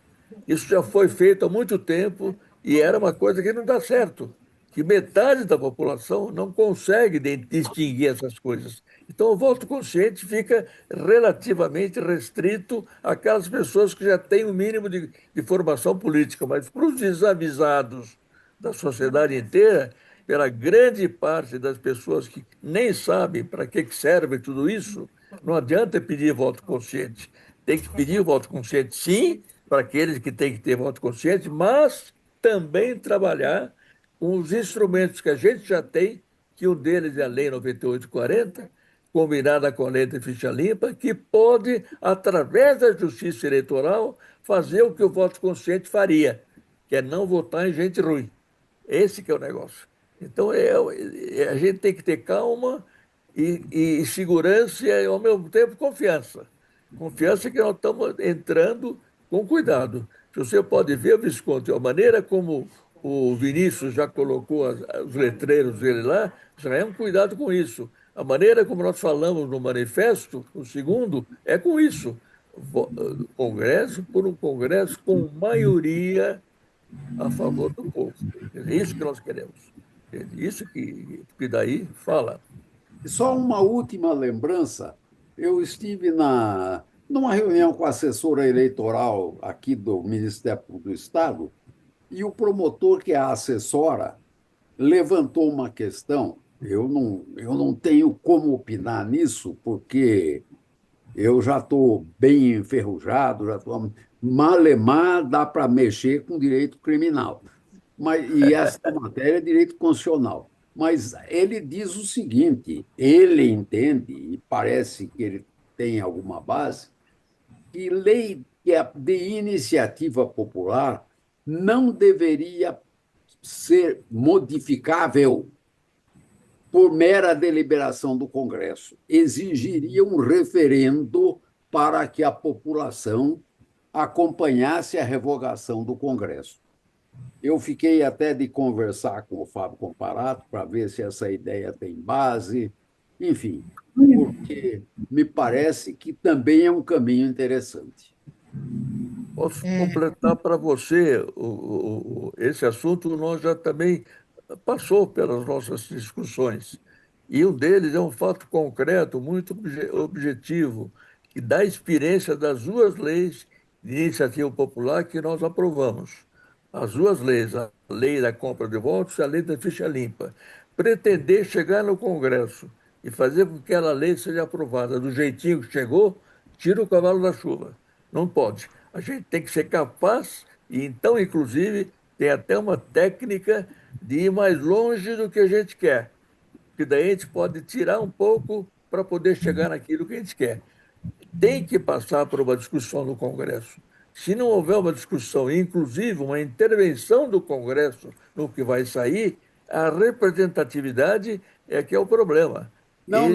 Isso já foi feito há muito tempo e era uma coisa que não dá certo, que metade da população não consegue distinguir essas coisas. Então, o voto consciente fica relativamente restrito àquelas pessoas que já têm o mínimo de formação política, mas para os desavisados da sociedade inteira, pela grande parte das pessoas que nem sabem para que serve tudo isso, não adianta pedir voto consciente. Tem que pedir voto consciente, sim, para aqueles que têm que ter voto consciente, mas também trabalhar com os instrumentos que a gente já tem, que um deles é a Lei 9840, combinada com a Lei de Ficha Limpa, que pode, através da Justiça Eleitoral, fazer o que o voto consciente faria, que é não votar em gente ruim. Esse que é o negócio. Então, a gente tem que ter calma e segurança e, ao mesmo tempo, confiança. Confiança que nós estamos entrando com cuidado. Se você pode ver, Visconde, a maneira como o Vinícius já colocou os letreiros dele lá, já é um cuidado com isso. A maneira como nós falamos no manifesto, o segundo, é com isso. Congresso por um Congresso com maioria a favor do povo. É isso que nós queremos. É isso que daí fala. Só uma última lembrança. Eu estive numa reunião com a assessora eleitoral aqui do Ministério do Estado e o promotor que a assessora levantou uma questão. Eu não tenho como opinar nisso, porque eu já estou bem enferrujado, já estou. Malemar dá para mexer com direito criminal. E essa matéria é direito constitucional. Mas ele diz o seguinte: ele entende, e parece que ele tem alguma base, que lei de iniciativa popular não deveria ser modificável, por mera deliberação do Congresso. Exigiria um referendo para que a população acompanhasse a revogação do Congresso. Eu fiquei até de conversar com o Fábio Comparato para ver se essa ideia tem base, enfim, porque me parece que também é um caminho interessante. Posso completar para você esse assunto, nós já também passou pelas nossas discussões. E um deles é um fato concreto, muito objetivo, que dá experiência das duas leis de iniciativa popular que nós aprovamos. As duas leis, a lei da compra de votos e a lei da ficha limpa. Pretender chegar no Congresso e fazer com que aquela lei seja aprovada do jeitinho que chegou, tira o cavalo da chuva. Não pode. A gente tem que ser capaz, e então, inclusive, tem até uma técnica de ir mais longe do que a gente quer, que daí a gente pode tirar um pouco para poder chegar naquilo que a gente quer. Tem que passar por uma discussão no Congresso. Se não houver uma discussão, inclusive uma intervenção do Congresso no que vai sair, a representatividade é que é o problema. Não,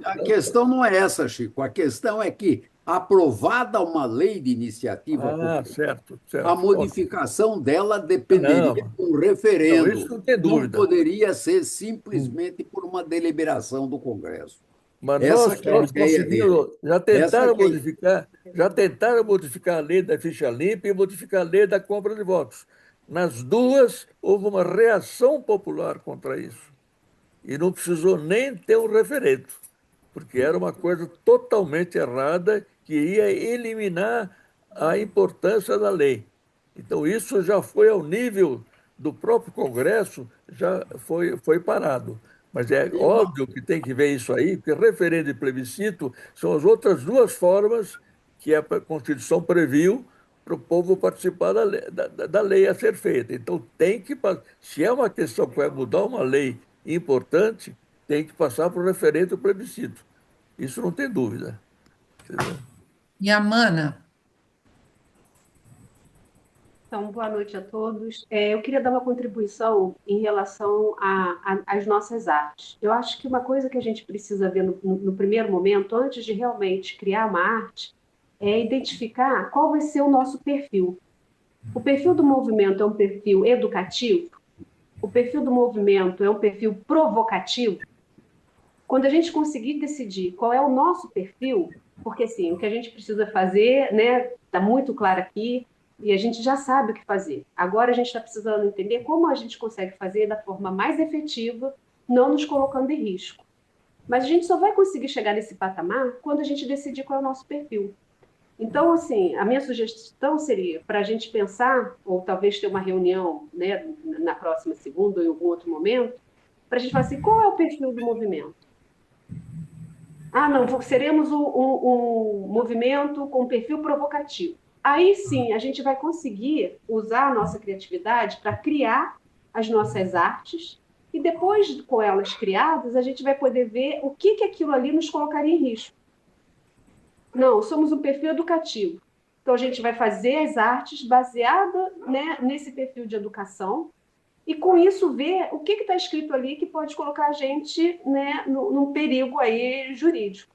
a questão não é essa, Chico. A questão é que, aprovada uma lei de iniciativa popular, certo, a modificação dela dependeria de um referendo. Não, isso não tem dúvida. Não poderia ser simplesmente por uma deliberação do Congresso. Mas nós conseguimos, já tentaram modificar a lei da ficha limpa e modificar a lei da compra de votos. Nas duas, houve uma reação popular contra isso. E não precisou nem ter um referendo, porque era uma coisa totalmente errada que ia eliminar a importância da lei. Então, isso já foi ao nível do próprio Congresso, já foi parado. Mas é óbvio que tem que ver isso aí, porque referendo e plebiscito são as outras duas formas que a Constituição previu para o povo participar da lei a ser feita. Então, se é uma questão que vai mudar uma lei importante, tem que passar por referendo e plebiscito. Isso não tem dúvida. Entendeu? E a Mana? Então, boa noite a todos. Eu queria dar uma contribuição em relação às nossas artes. Eu acho que uma coisa que a gente precisa ver no primeiro momento, antes de realmente criar uma arte, é identificar qual vai ser o nosso perfil. O perfil do movimento é um perfil educativo? O perfil do movimento é um perfil provocativo? Quando a gente conseguir decidir qual é o nosso perfil, porque assim, o que a gente precisa fazer, né, está muito claro aqui, e a gente já sabe o que fazer. Agora a gente está precisando entender como a gente consegue fazer da forma mais efetiva, não nos colocando em risco. Mas a gente só vai conseguir chegar nesse patamar quando a gente decidir qual é o nosso perfil. Então, assim, a minha sugestão seria para a gente pensar, ou talvez ter uma reunião, né, na próxima segunda ou em algum outro momento, para a gente falar assim, qual é o perfil do movimento? Não, seremos um movimento com perfil provocativo. Aí sim, a gente vai conseguir usar a nossa criatividade para criar as nossas artes e depois, com elas criadas, a gente vai poder ver o que aquilo ali nos colocaria em risco. Não, somos um perfil educativo. Então, a gente vai fazer as artes baseadas, né, nesse perfil de educação e, com isso, ver o que está escrito ali que pode colocar a gente, né, num perigo aí jurídico.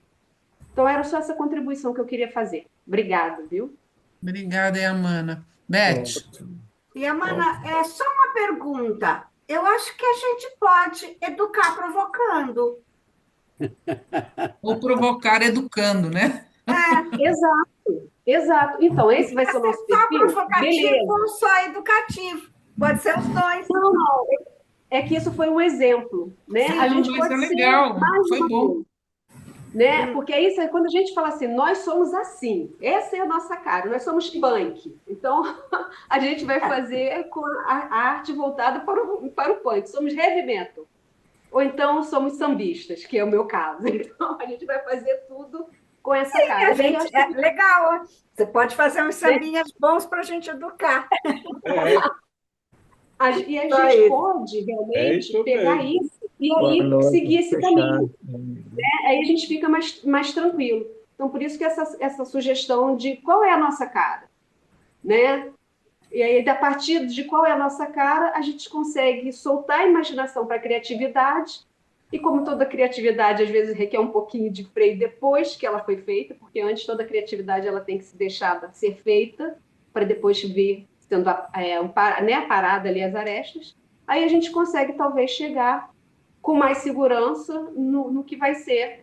Então, era só essa contribuição que eu queria fazer. Obrigada, viu? Obrigada, Amana. Beth? E, Amana, é só uma pergunta. Eu acho que a gente pode educar provocando. Ou provocar educando, né? Exato. Então, esse vai ser o nosso perfil? Só provocativo ou só educativo? Pode ser os dois. Não. É que isso foi um exemplo, né? Sim, a gente pode ser legal. mais Foi bom. Né? Porque aí, quando a gente fala assim, nós somos assim, essa é a nossa cara, nós somos punk. Então, a gente vai fazer com a arte voltada para o punk, somos heavy metal. Ou então somos sambistas, que é o meu caso. Então, a gente vai fazer tudo com essa cara. Legal, você pode fazer uns sambinhas bons para a gente educar. E a gente pode realmente pegar isso e aí seguir esse caminho. Né? Aí a gente fica mais tranquilo. Então, por isso que essa sugestão de qual é a nossa cara. Né? E aí, a partir de qual é a nossa cara, a gente consegue soltar a imaginação para a criatividade E como toda criatividade, às vezes requer um pouquinho de freio depois que ela foi feita, porque antes toda criatividade ela tem que ser deixada ser feita, para depois vir sendo né, aparada ali as arestas. Aí a gente consegue talvez chegar com mais segurança no que vai ser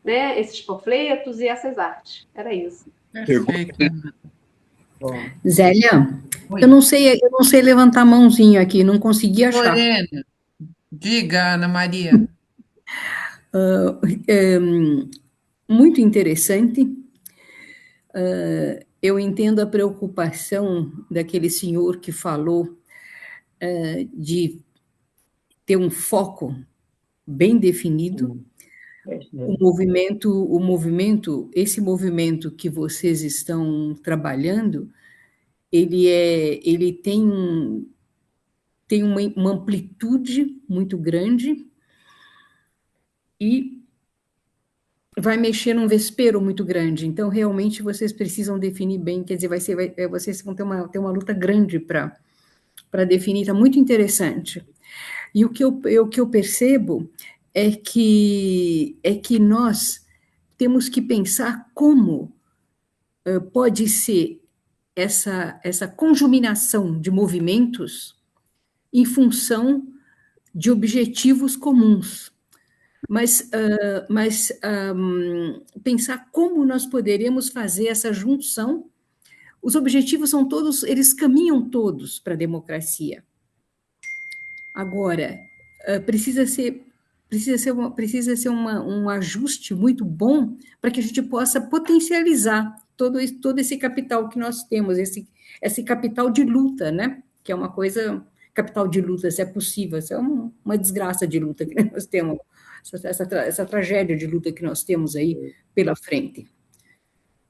né, esses panfletos e essas artes. Era isso. Perfeito. Zélia, Oi. eu não sei levantar a mãozinha aqui, não consegui achar. Lorena, diga, Ana Maria. Muito interessante. Eu entendo a preocupação daquele senhor que falou de ter um foco bem definido. Esse movimento que vocês estão trabalhando, ele tem uma amplitude muito grande e vai mexer num vespeiro muito grande. Então, realmente, vocês precisam definir bem, quer dizer, vocês vão ter uma luta grande para definir, está muito interessante. E o que eu percebo é que nós temos que pensar como pode ser essa conjuminação de movimentos em função de objetivos comuns. Mas pensar como nós poderemos fazer essa junção. Os objetivos são todos, eles caminham todos para a democracia. Agora, precisa ser um ajuste muito bom para que a gente possa potencializar todo esse capital que nós temos, esse capital de luta, né? Que é uma coisa, capital de luta, se é possível, se é uma desgraça de luta que nós temos, essa tragédia de luta que nós temos aí pela frente.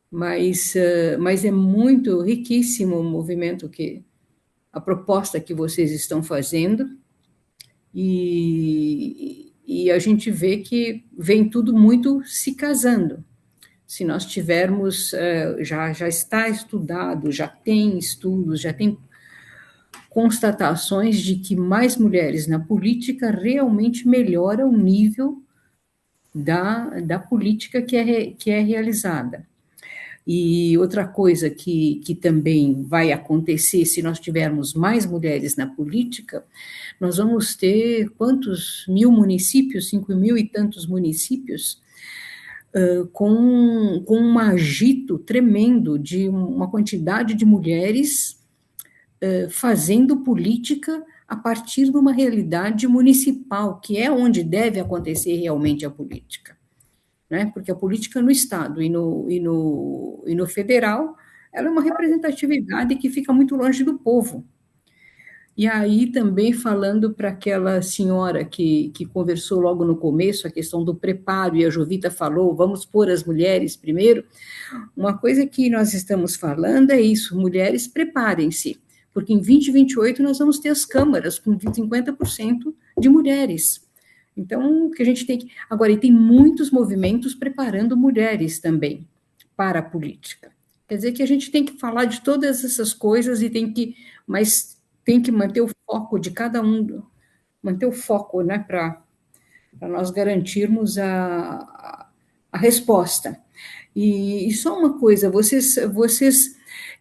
Mas é muito riquíssimo o movimento a proposta que vocês estão fazendo, e a gente vê que vem tudo muito se casando. Se nós tivermos, já está estudado, já tem estudos, já tem constatações de que mais mulheres na política realmente melhora o nível da política que é realizada. E outra coisa que também vai acontecer, se nós tivermos mais mulheres na política, nós vamos ter quantos mil municípios, 5.000 e tantos municípios, com um agito tremendo de uma quantidade de mulheres fazendo política a partir de uma realidade municipal, que é onde deve acontecer realmente a política. Né? Porque a política no Estado e no federal, ela é uma representatividade que fica muito longe do povo. E aí também falando para aquela senhora que conversou logo no começo, a questão do preparo, e a Jovita falou, vamos pôr as mulheres primeiro, uma coisa que nós estamos falando é isso, mulheres preparem-se, porque em 2028 nós vamos ter as câmaras com 50% de mulheres. Então, o que a gente tem que... Agora, e tem muitos movimentos preparando mulheres também para a política. Quer dizer que a gente tem que falar de todas essas coisas mas tem que manter o foco de cada um, manter o foco, né, para nós garantirmos a resposta. E só uma coisa,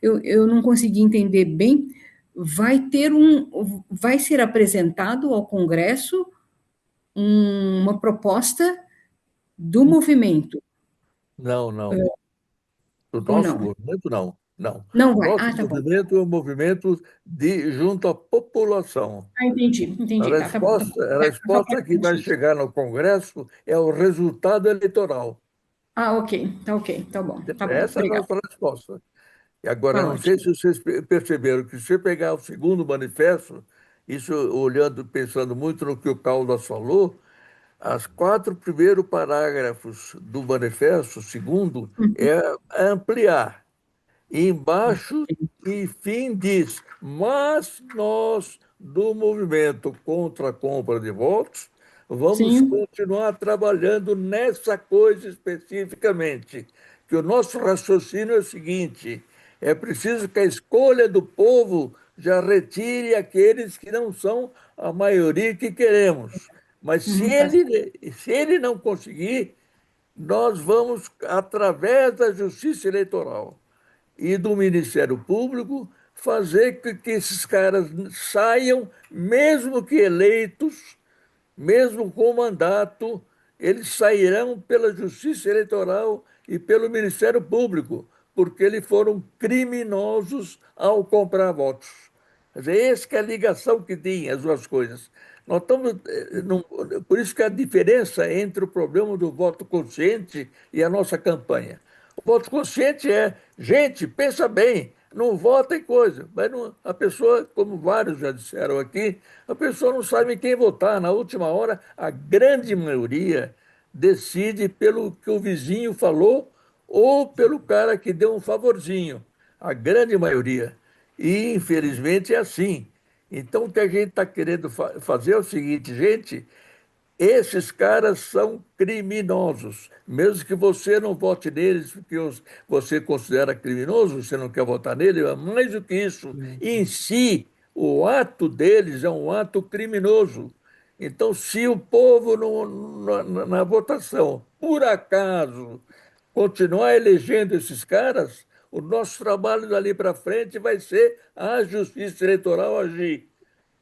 eu não consegui entender bem, vai ser apresentado ao Congresso uma proposta do movimento. Não. Do Ou nosso não? movimento, não. Não vai. Nosso Tá bom. movimento é um movimento junto à população. Entendi. Tá bom. A resposta que vai chegar no Congresso é o resultado eleitoral. Ok. Tá bom. Essa é a nossa resposta. E agora, não sei se vocês perceberam que se você pegar o segundo manifesto, isso pensando muito no que o Caldas falou, os 4 primeiros parágrafos do manifesto, o segundo, é ampliar. E embaixo, enfim, diz, mas nós, do movimento contra a compra de votos, vamos continuar trabalhando nessa coisa especificamente. Que o nosso raciocínio é o seguinte, é preciso que a escolha do povo já retire aqueles que não são a maioria que queremos. Mas Tá. se ele não conseguir, nós vamos, através da Justiça Eleitoral e do Ministério Público, fazer que esses caras saiam, mesmo que eleitos, mesmo com mandato, eles sairão pela Justiça Eleitoral e pelo Ministério Público, porque eles foram criminosos ao comprar votos. Quer dizer, essa que é a ligação que tem as duas coisas. Nós estamos, por isso que a diferença entre o problema do voto consciente e a nossa campanha. O voto consciente é, gente, pensa bem, não vota em coisa. Mas a pessoa, como vários já disseram aqui, a pessoa não sabe em quem votar. Na última hora, a grande maioria decide pelo que o vizinho falou ou pelo cara que deu um favorzinho. A grande maioria. E, infelizmente, é assim. Então, o que a gente está querendo fazer é o seguinte, gente, esses caras são criminosos. Mesmo que você não vote neles porque você considera criminoso, você não quer votar nele, é mais do que isso. Em si, o ato deles é um ato criminoso. Então, se o povo na votação, por acaso, continuar elegendo esses caras, o nosso trabalho dali para frente vai ser a Justiça Eleitoral agir.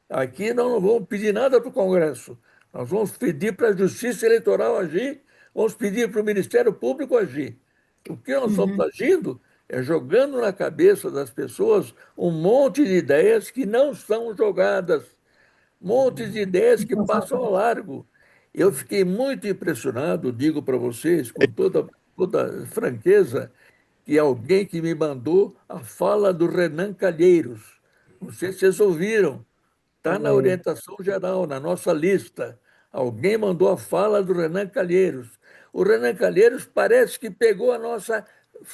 Aqui nós não vamos pedir nada para o Congresso. Nós vamos pedir para a Justiça Eleitoral agir, vamos pedir para o Ministério Público agir. O que nós estamos agindo é jogando na cabeça das pessoas um monte de ideias que não são jogadas, um monte de ideias que passam ao largo. Eu fiquei muito impressionado, digo para vocês, com toda franqueza, que alguém que me mandou a fala do Renan Calheiros. Não sei se vocês ouviram. Está na orientação geral, na nossa lista. Alguém mandou a fala do Renan Calheiros. O Renan Calheiros parece que pegou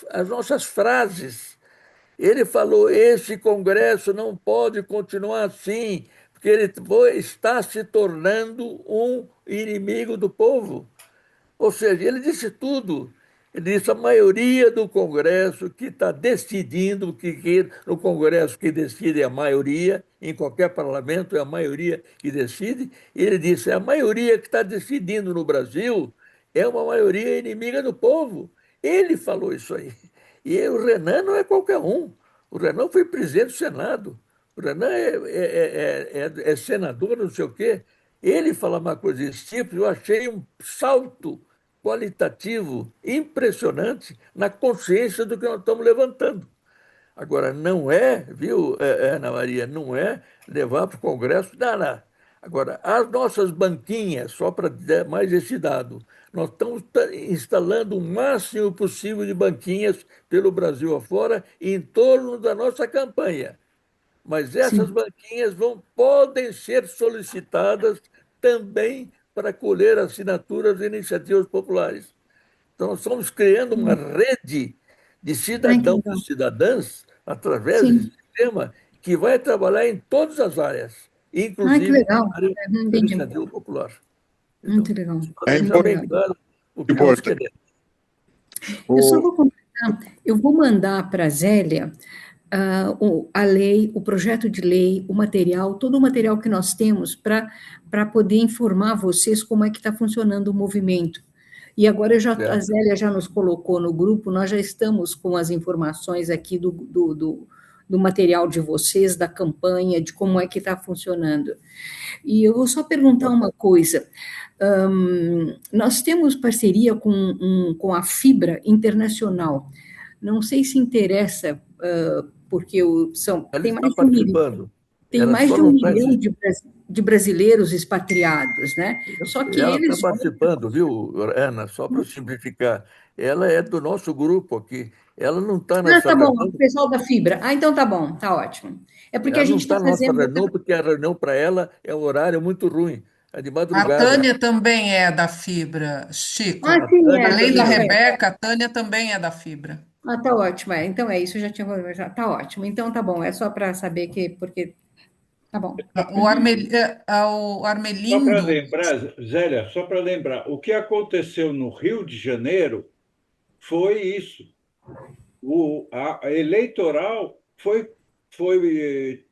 as nossas frases. Ele falou: esse Congresso não pode continuar assim, porque ele está se tornando um inimigo do povo. Ou seja, ele disse tudo. Ele disse a maioria do Congresso que está decidindo, que no Congresso que decide é a maioria, em qualquer parlamento é a maioria que decide. Ele disse a maioria que está decidindo no Brasil é uma maioria inimiga do povo. Ele falou isso aí. E o Renan não é qualquer um. O Renan foi presidente do Senado. O Renan é senador, não sei o quê. Ele falar uma coisa desse tipo, eu achei um salto qualitativo impressionante na consciência do que nós estamos levantando. Agora, não é, viu, Ana Maria, não é levar para o Congresso, não. Agora, as nossas banquinhas, só para dar mais esse dado, nós estamos instalando o máximo possível de banquinhas pelo Brasil afora em torno da nossa campanha. Mas essas banquinhas podem ser solicitadas também para colher assinaturas de iniciativas populares. Então, nós estamos criando uma rede de cidadãos e cidadãs, através desse sistema, que vai trabalhar em todas as áreas, inclusive na área da iniciativa popular. Muito legal. Então, bem claro o que nós queremos. Eu só vou completar, eu vou mandar para a Zélia a lei, o projeto de lei, o material, todo o material que nós temos para poder informar vocês como é que está funcionando o movimento. E agora a Zélia já nos colocou no grupo, nós já estamos com as informações aqui do material de vocês, da campanha, de como é que está funcionando. E eu vou só perguntar uma coisa. Nós temos parceria com a Fibra Internacional. Não sei se interessa, porque tem mais de 1 milhão. Tem mais de 1 milhão de brasileiros expatriados, né? Só que ela eles está participando, viu, Ana? Só para simplificar, ela é do nosso grupo aqui. Ela não está nessa tá bom, reunião. o pessoal da Fibra. Então tá bom, tá ótimo. É porque Ela a gente está não está fazendo. na nossa reunião, porque a reunião para ela é um horário muito ruim. É de A madrugada. Tânia também é da Fibra, Chico. Sim, Além da também. Rebeca, a Tânia também é da Fibra. Tá ótimo. Então é isso, tá ótimo. Então tá bom, é só para saber porque tá bom. O Só para Armelindo. lembrar, Zélia, só para lembrar, o que aconteceu no Rio de Janeiro foi isso. A eleitoral foi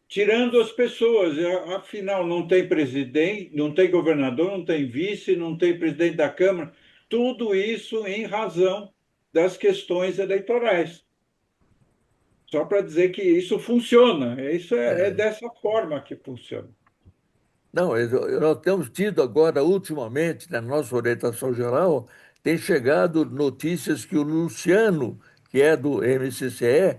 tirando as pessoas. Afinal, não tem presidente, não tem governador, não tem vice, não tem presidente da Câmara. Tudo isso em razão das questões eleitorais. Só para dizer que isso funciona. Isso é dessa forma que funciona. Não, nós temos tido agora, ultimamente, na nossa orientação geral, tem chegado notícias que o Luciano, que é do MCCE,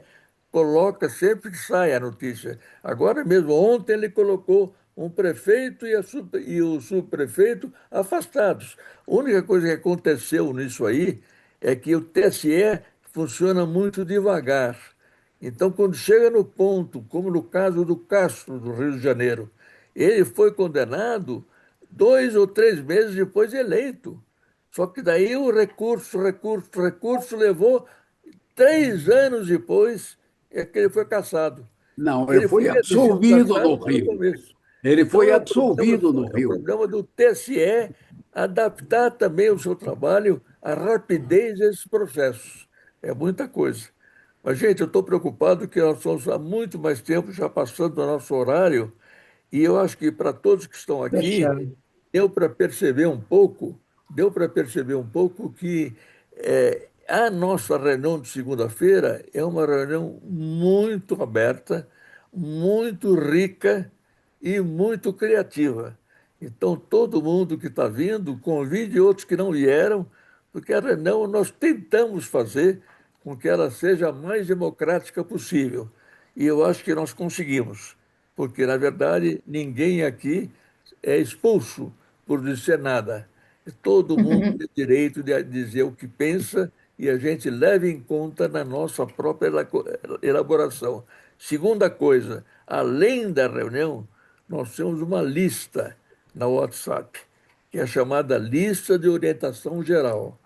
coloca sempre que sai a notícia. Agora mesmo, ontem ele colocou um prefeito e o subprefeito afastados. A única coisa que aconteceu nisso aí é que o TSE funciona muito devagar. Então, quando chega no ponto, como no caso do Castro, do Rio de Janeiro, ele foi condenado 2 ou 3 meses depois de eleito. Só que daí o recurso levou 3 anos depois é que ele foi cassado. Não, ele Ele foi foi elegido absolvido no cassado no Rio. começo. Ele Então foi absolvido no é o Rio. problema do TSE adaptar também o seu trabalho à rapidez desses processos. É muita coisa. Mas, gente, eu estou preocupado que nós estamos há muito mais tempo já passando do nosso horário e eu acho que para todos que estão aqui, Fechando. deu para perceber um pouco que a nossa reunião de segunda-feira é uma reunião muito aberta, muito rica e muito criativa. Então, todo mundo que está vindo, convide outros que não vieram, porque a reunião nós tentamos fazer com que ela seja a mais democrática possível. E eu acho que nós conseguimos, porque, na verdade, ninguém aqui é expulso por dizer nada. Todo mundo tem direito de dizer o que pensa e a gente leva em conta na nossa própria elaboração. Segunda coisa, além da reunião, nós temos uma lista na WhatsApp, que é a chamada Lista de Orientação Geral.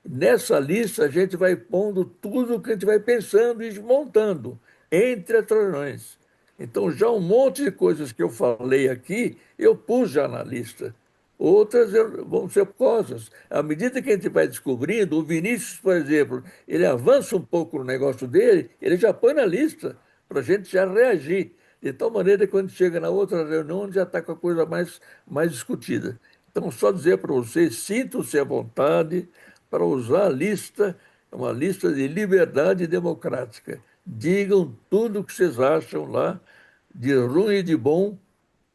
Nessa lista, a gente vai pondo tudo o que a gente vai pensando e desmontando entre as reuniões. Então, já um monte de coisas que eu falei aqui, eu pus já na lista. Outras vão ser cosas. À medida que a gente vai descobrindo, o Vinícius, por exemplo, ele avança um pouco no negócio dele, ele já põe na lista para a gente já reagir. De tal maneira que quando chega na outra reunião, já está com a coisa mais discutida. Então, só dizer para vocês, sintam-se à vontade para usar a lista, uma lista de liberdade democrática. Digam tudo o que vocês acham lá, de ruim e de bom,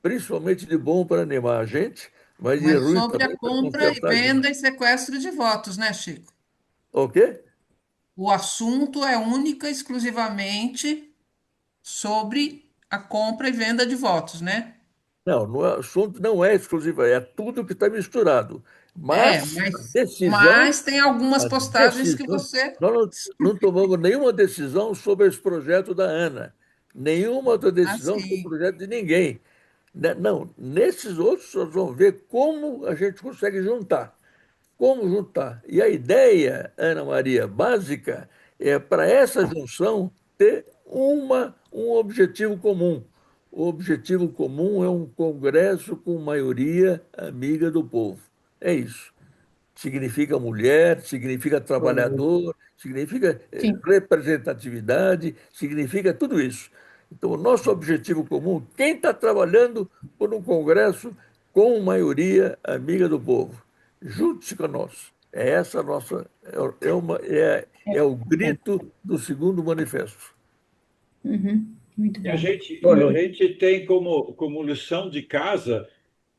principalmente de bom para animar a gente, mas de Mas ruim sobre a também para compra e consertar a venda gente. e sequestro de votos, né, Chico? Ok? O assunto é única e exclusivamente sobre a compra e venda de votos, né? Não, o assunto não é exclusivo, é tudo que está misturado. É, Mas mas tem algumas a postagens que decisão, você. nós não tomamos nenhuma decisão sobre esse projeto da Ana, nenhuma outra decisão sobre o Assim. projeto de ninguém. Não, nesses outros nós vamos ver como a gente consegue juntar. Como juntar? E a ideia, Ana Maria, básica, é para essa junção ter um objetivo comum. O objetivo comum é um Congresso com maioria amiga do povo. É isso. Significa mulher, significa trabalhador, significa Sim. representatividade, significa tudo isso. Então, o nosso objetivo comum, quem está trabalhando por um Congresso com maioria amiga do povo? Junte-se com nós. É essa a nossa, é o grito do segundo manifesto. Muito E a bom. gente, Boa a noite. gente tem como lição de casa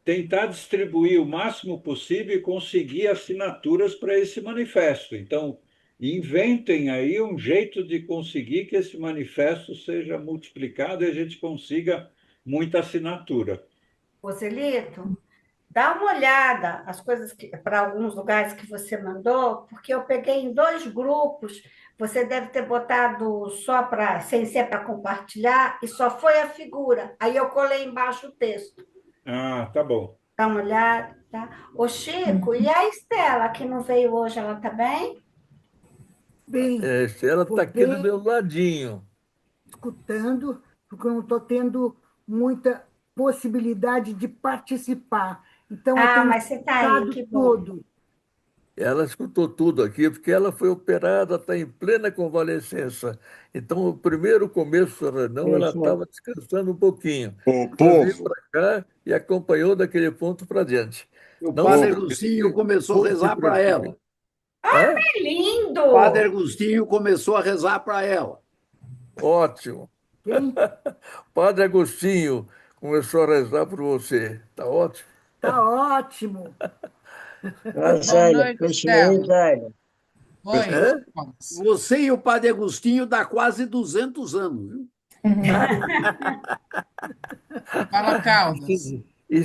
tentar distribuir o máximo possível e conseguir assinaturas para esse manifesto. Então, inventem aí um jeito de conseguir que esse manifesto seja multiplicado e a gente consiga muita assinatura. Roselito, dá uma olhada as coisas para alguns lugares que você mandou, porque eu peguei em 2 grupos. Você deve ter botado só para, sem ser para compartilhar, e só foi a figura. Aí eu colei embaixo o texto. Ah, tá bom. Dá uma olhada, tá? Ô, Chico, e a Estela, que não veio hoje, ela tá bem? Bem, Ela estou está aqui do bem meu ladinho. escutando, porque eu não estou tendo muita possibilidade de participar. Então, eu Ah, tenho mas você tá aí, escutado que bom. tudo. Ela escutou tudo aqui, porque ela foi operada, está em plena convalescença. Então, o primeiro começo da reunião, ela Deixa- estava descansando um pouquinho. O Depois veio povo, para cá e acompanhou daquele ponto para diante. O Não se Padre o, Agostinho preocupe, começou a não se rezar para preocupe. ela. Hã? Que O Padre lindo! Agostinho começou a rezar para ela. Ótimo. Quem? Padre Agostinho começou a rezar por você. Está ótimo. Tá ótimo. Boa Zélia, noite, continua aí, Stella. Zélia. Oi, Hã? Thomas. Você e o Padre Agostinho dá quase 200 anos, viu? Fala, E Caldas.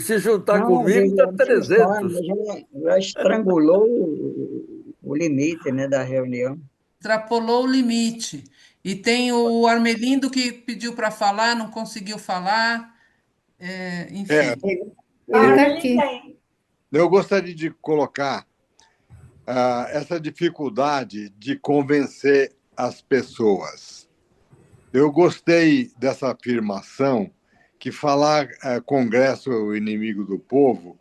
se juntar Não, comigo, dá já, 300. já estrangulou o limite, né, da reunião. Extrapolou o limite. E tem o Armelindo que pediu para falar, não conseguiu falar. é, Enfim. Ele está Armelin aqui. tem. eu gostaria de colocar essa dificuldade de convencer as pessoas. Eu gostei dessa afirmação que falar Congresso é o inimigo do povo,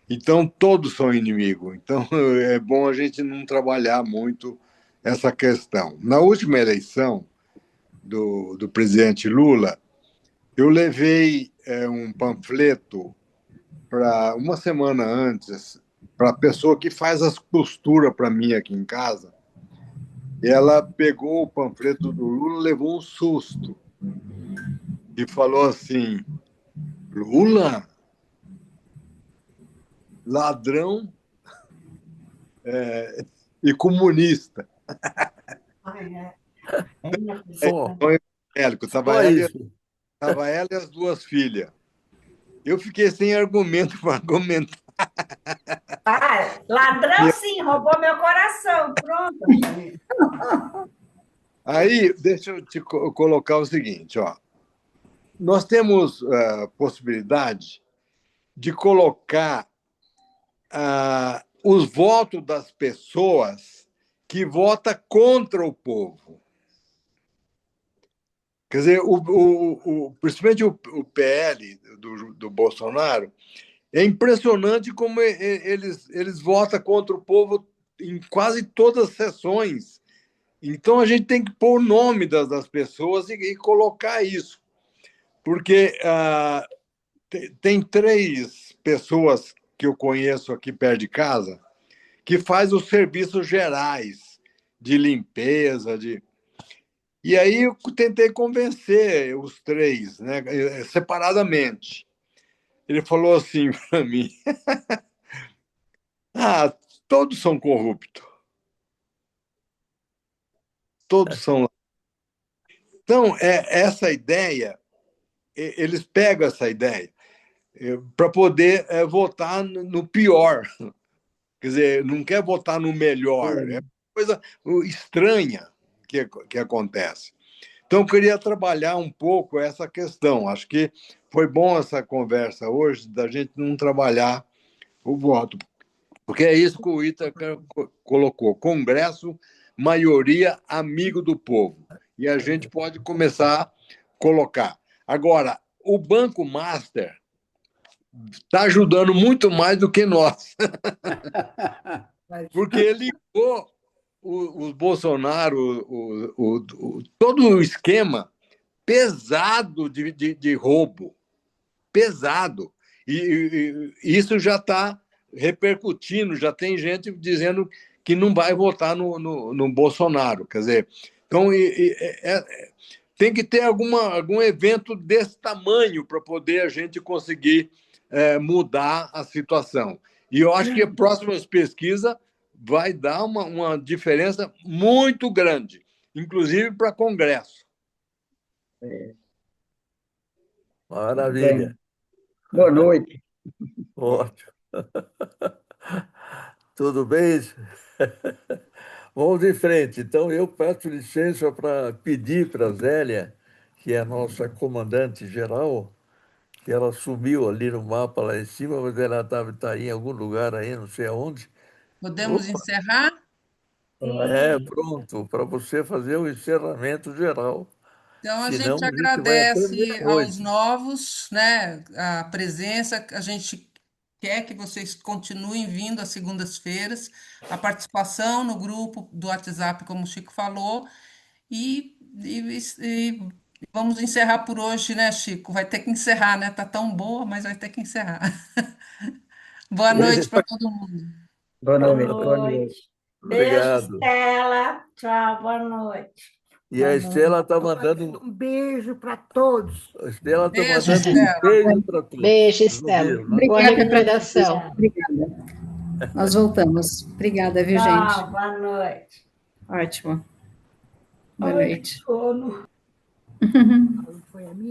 então todos são inimigos. Então é bom a gente não trabalhar muito essa questão. Na última eleição do presidente Lula, eu levei um panfleto para uma semana antes para a pessoa que faz as costuras para mim aqui em casa. Ela pegou o panfleto do Lula, levou um susto e falou assim: Lula, ladrão e comunista. Ai, é. Só, Então, evangélico, só isso. tava ela e as duas filhas. Eu fiquei sem argumento para argumentar. Ah, ladrão, sim, roubou meu coração. Pronto. Aí, deixa eu te colocar o seguinte, ó. Nós temos possibilidade de colocar os votos das pessoas que votam contra o povo. Quer dizer, principalmente o PL do Bolsonaro, é impressionante como eles votam contra o povo em quase todas as sessões. Então, a gente tem que pôr o nome das pessoas e colocar isso. Porque tem três pessoas que eu conheço aqui perto de casa que faz os serviços gerais de limpeza, E aí eu tentei convencer os três, né, separadamente. Ele falou assim para mim: ah, todos são corruptos. Todos são. Então, essa ideia, eles pegam essa ideia para poder votar no pior. Quer dizer, não quer votar no melhor. É coisa estranha que acontece. Então, eu queria trabalhar um pouco essa questão. Acho que foi bom essa conversa hoje, da gente não trabalhar o voto, porque é isso que o Ita colocou: Congresso, maioria amigo do povo. E a gente pode começar a colocar. Agora, o Banco Master está ajudando muito mais do que nós, porque ele ligou os Bolsonaro, todo o esquema pesado de roubo, pesado. E isso já está repercutindo, já tem gente dizendo que não vai votar no Bolsonaro. Quer dizer, então tem que ter algum evento desse tamanho para poder a gente conseguir mudar a situação. E eu acho que a próxima pesquisa vai dar uma diferença muito grande, inclusive para Congresso. Maravilha. Bem, boa noite. Ótimo. Tudo bem? Vamos em frente. Então, eu peço licença para pedir para a Zélia, que é a nossa comandante geral, que ela sumiu ali no mapa lá em cima, mas ela tá em algum lugar aí, não sei aonde. Podemos Opa, encerrar? pronto, para você fazer o encerramento geral. Então, a Senão, gente a gente vai até agradece aos meia-noite. novos, né, a presença, a gente quer que vocês continuem vindo às segundas-feiras, a participação no grupo do WhatsApp, como o Chico falou, e vamos encerrar por hoje, né, Chico? Vai ter que encerrar, né? Tá tão boa, mas vai ter que encerrar. Boa noite para todo mundo. Boa Boa noite. noite. Beijo, Obrigado. Estela. Tchau, boa noite. E a Estela está mandando. Um beijo para todos. A Estela está Beijo, mandando um Estela. beijo para todos. Beijo, Vocês Estela. ouviram, né? Boa Obrigada, recuperação. Obrigada. Nós voltamos. Obrigada, viu, Tchau, gente? boa noite. Ótimo. Boa Ai, noite. que sono. Foi a minha.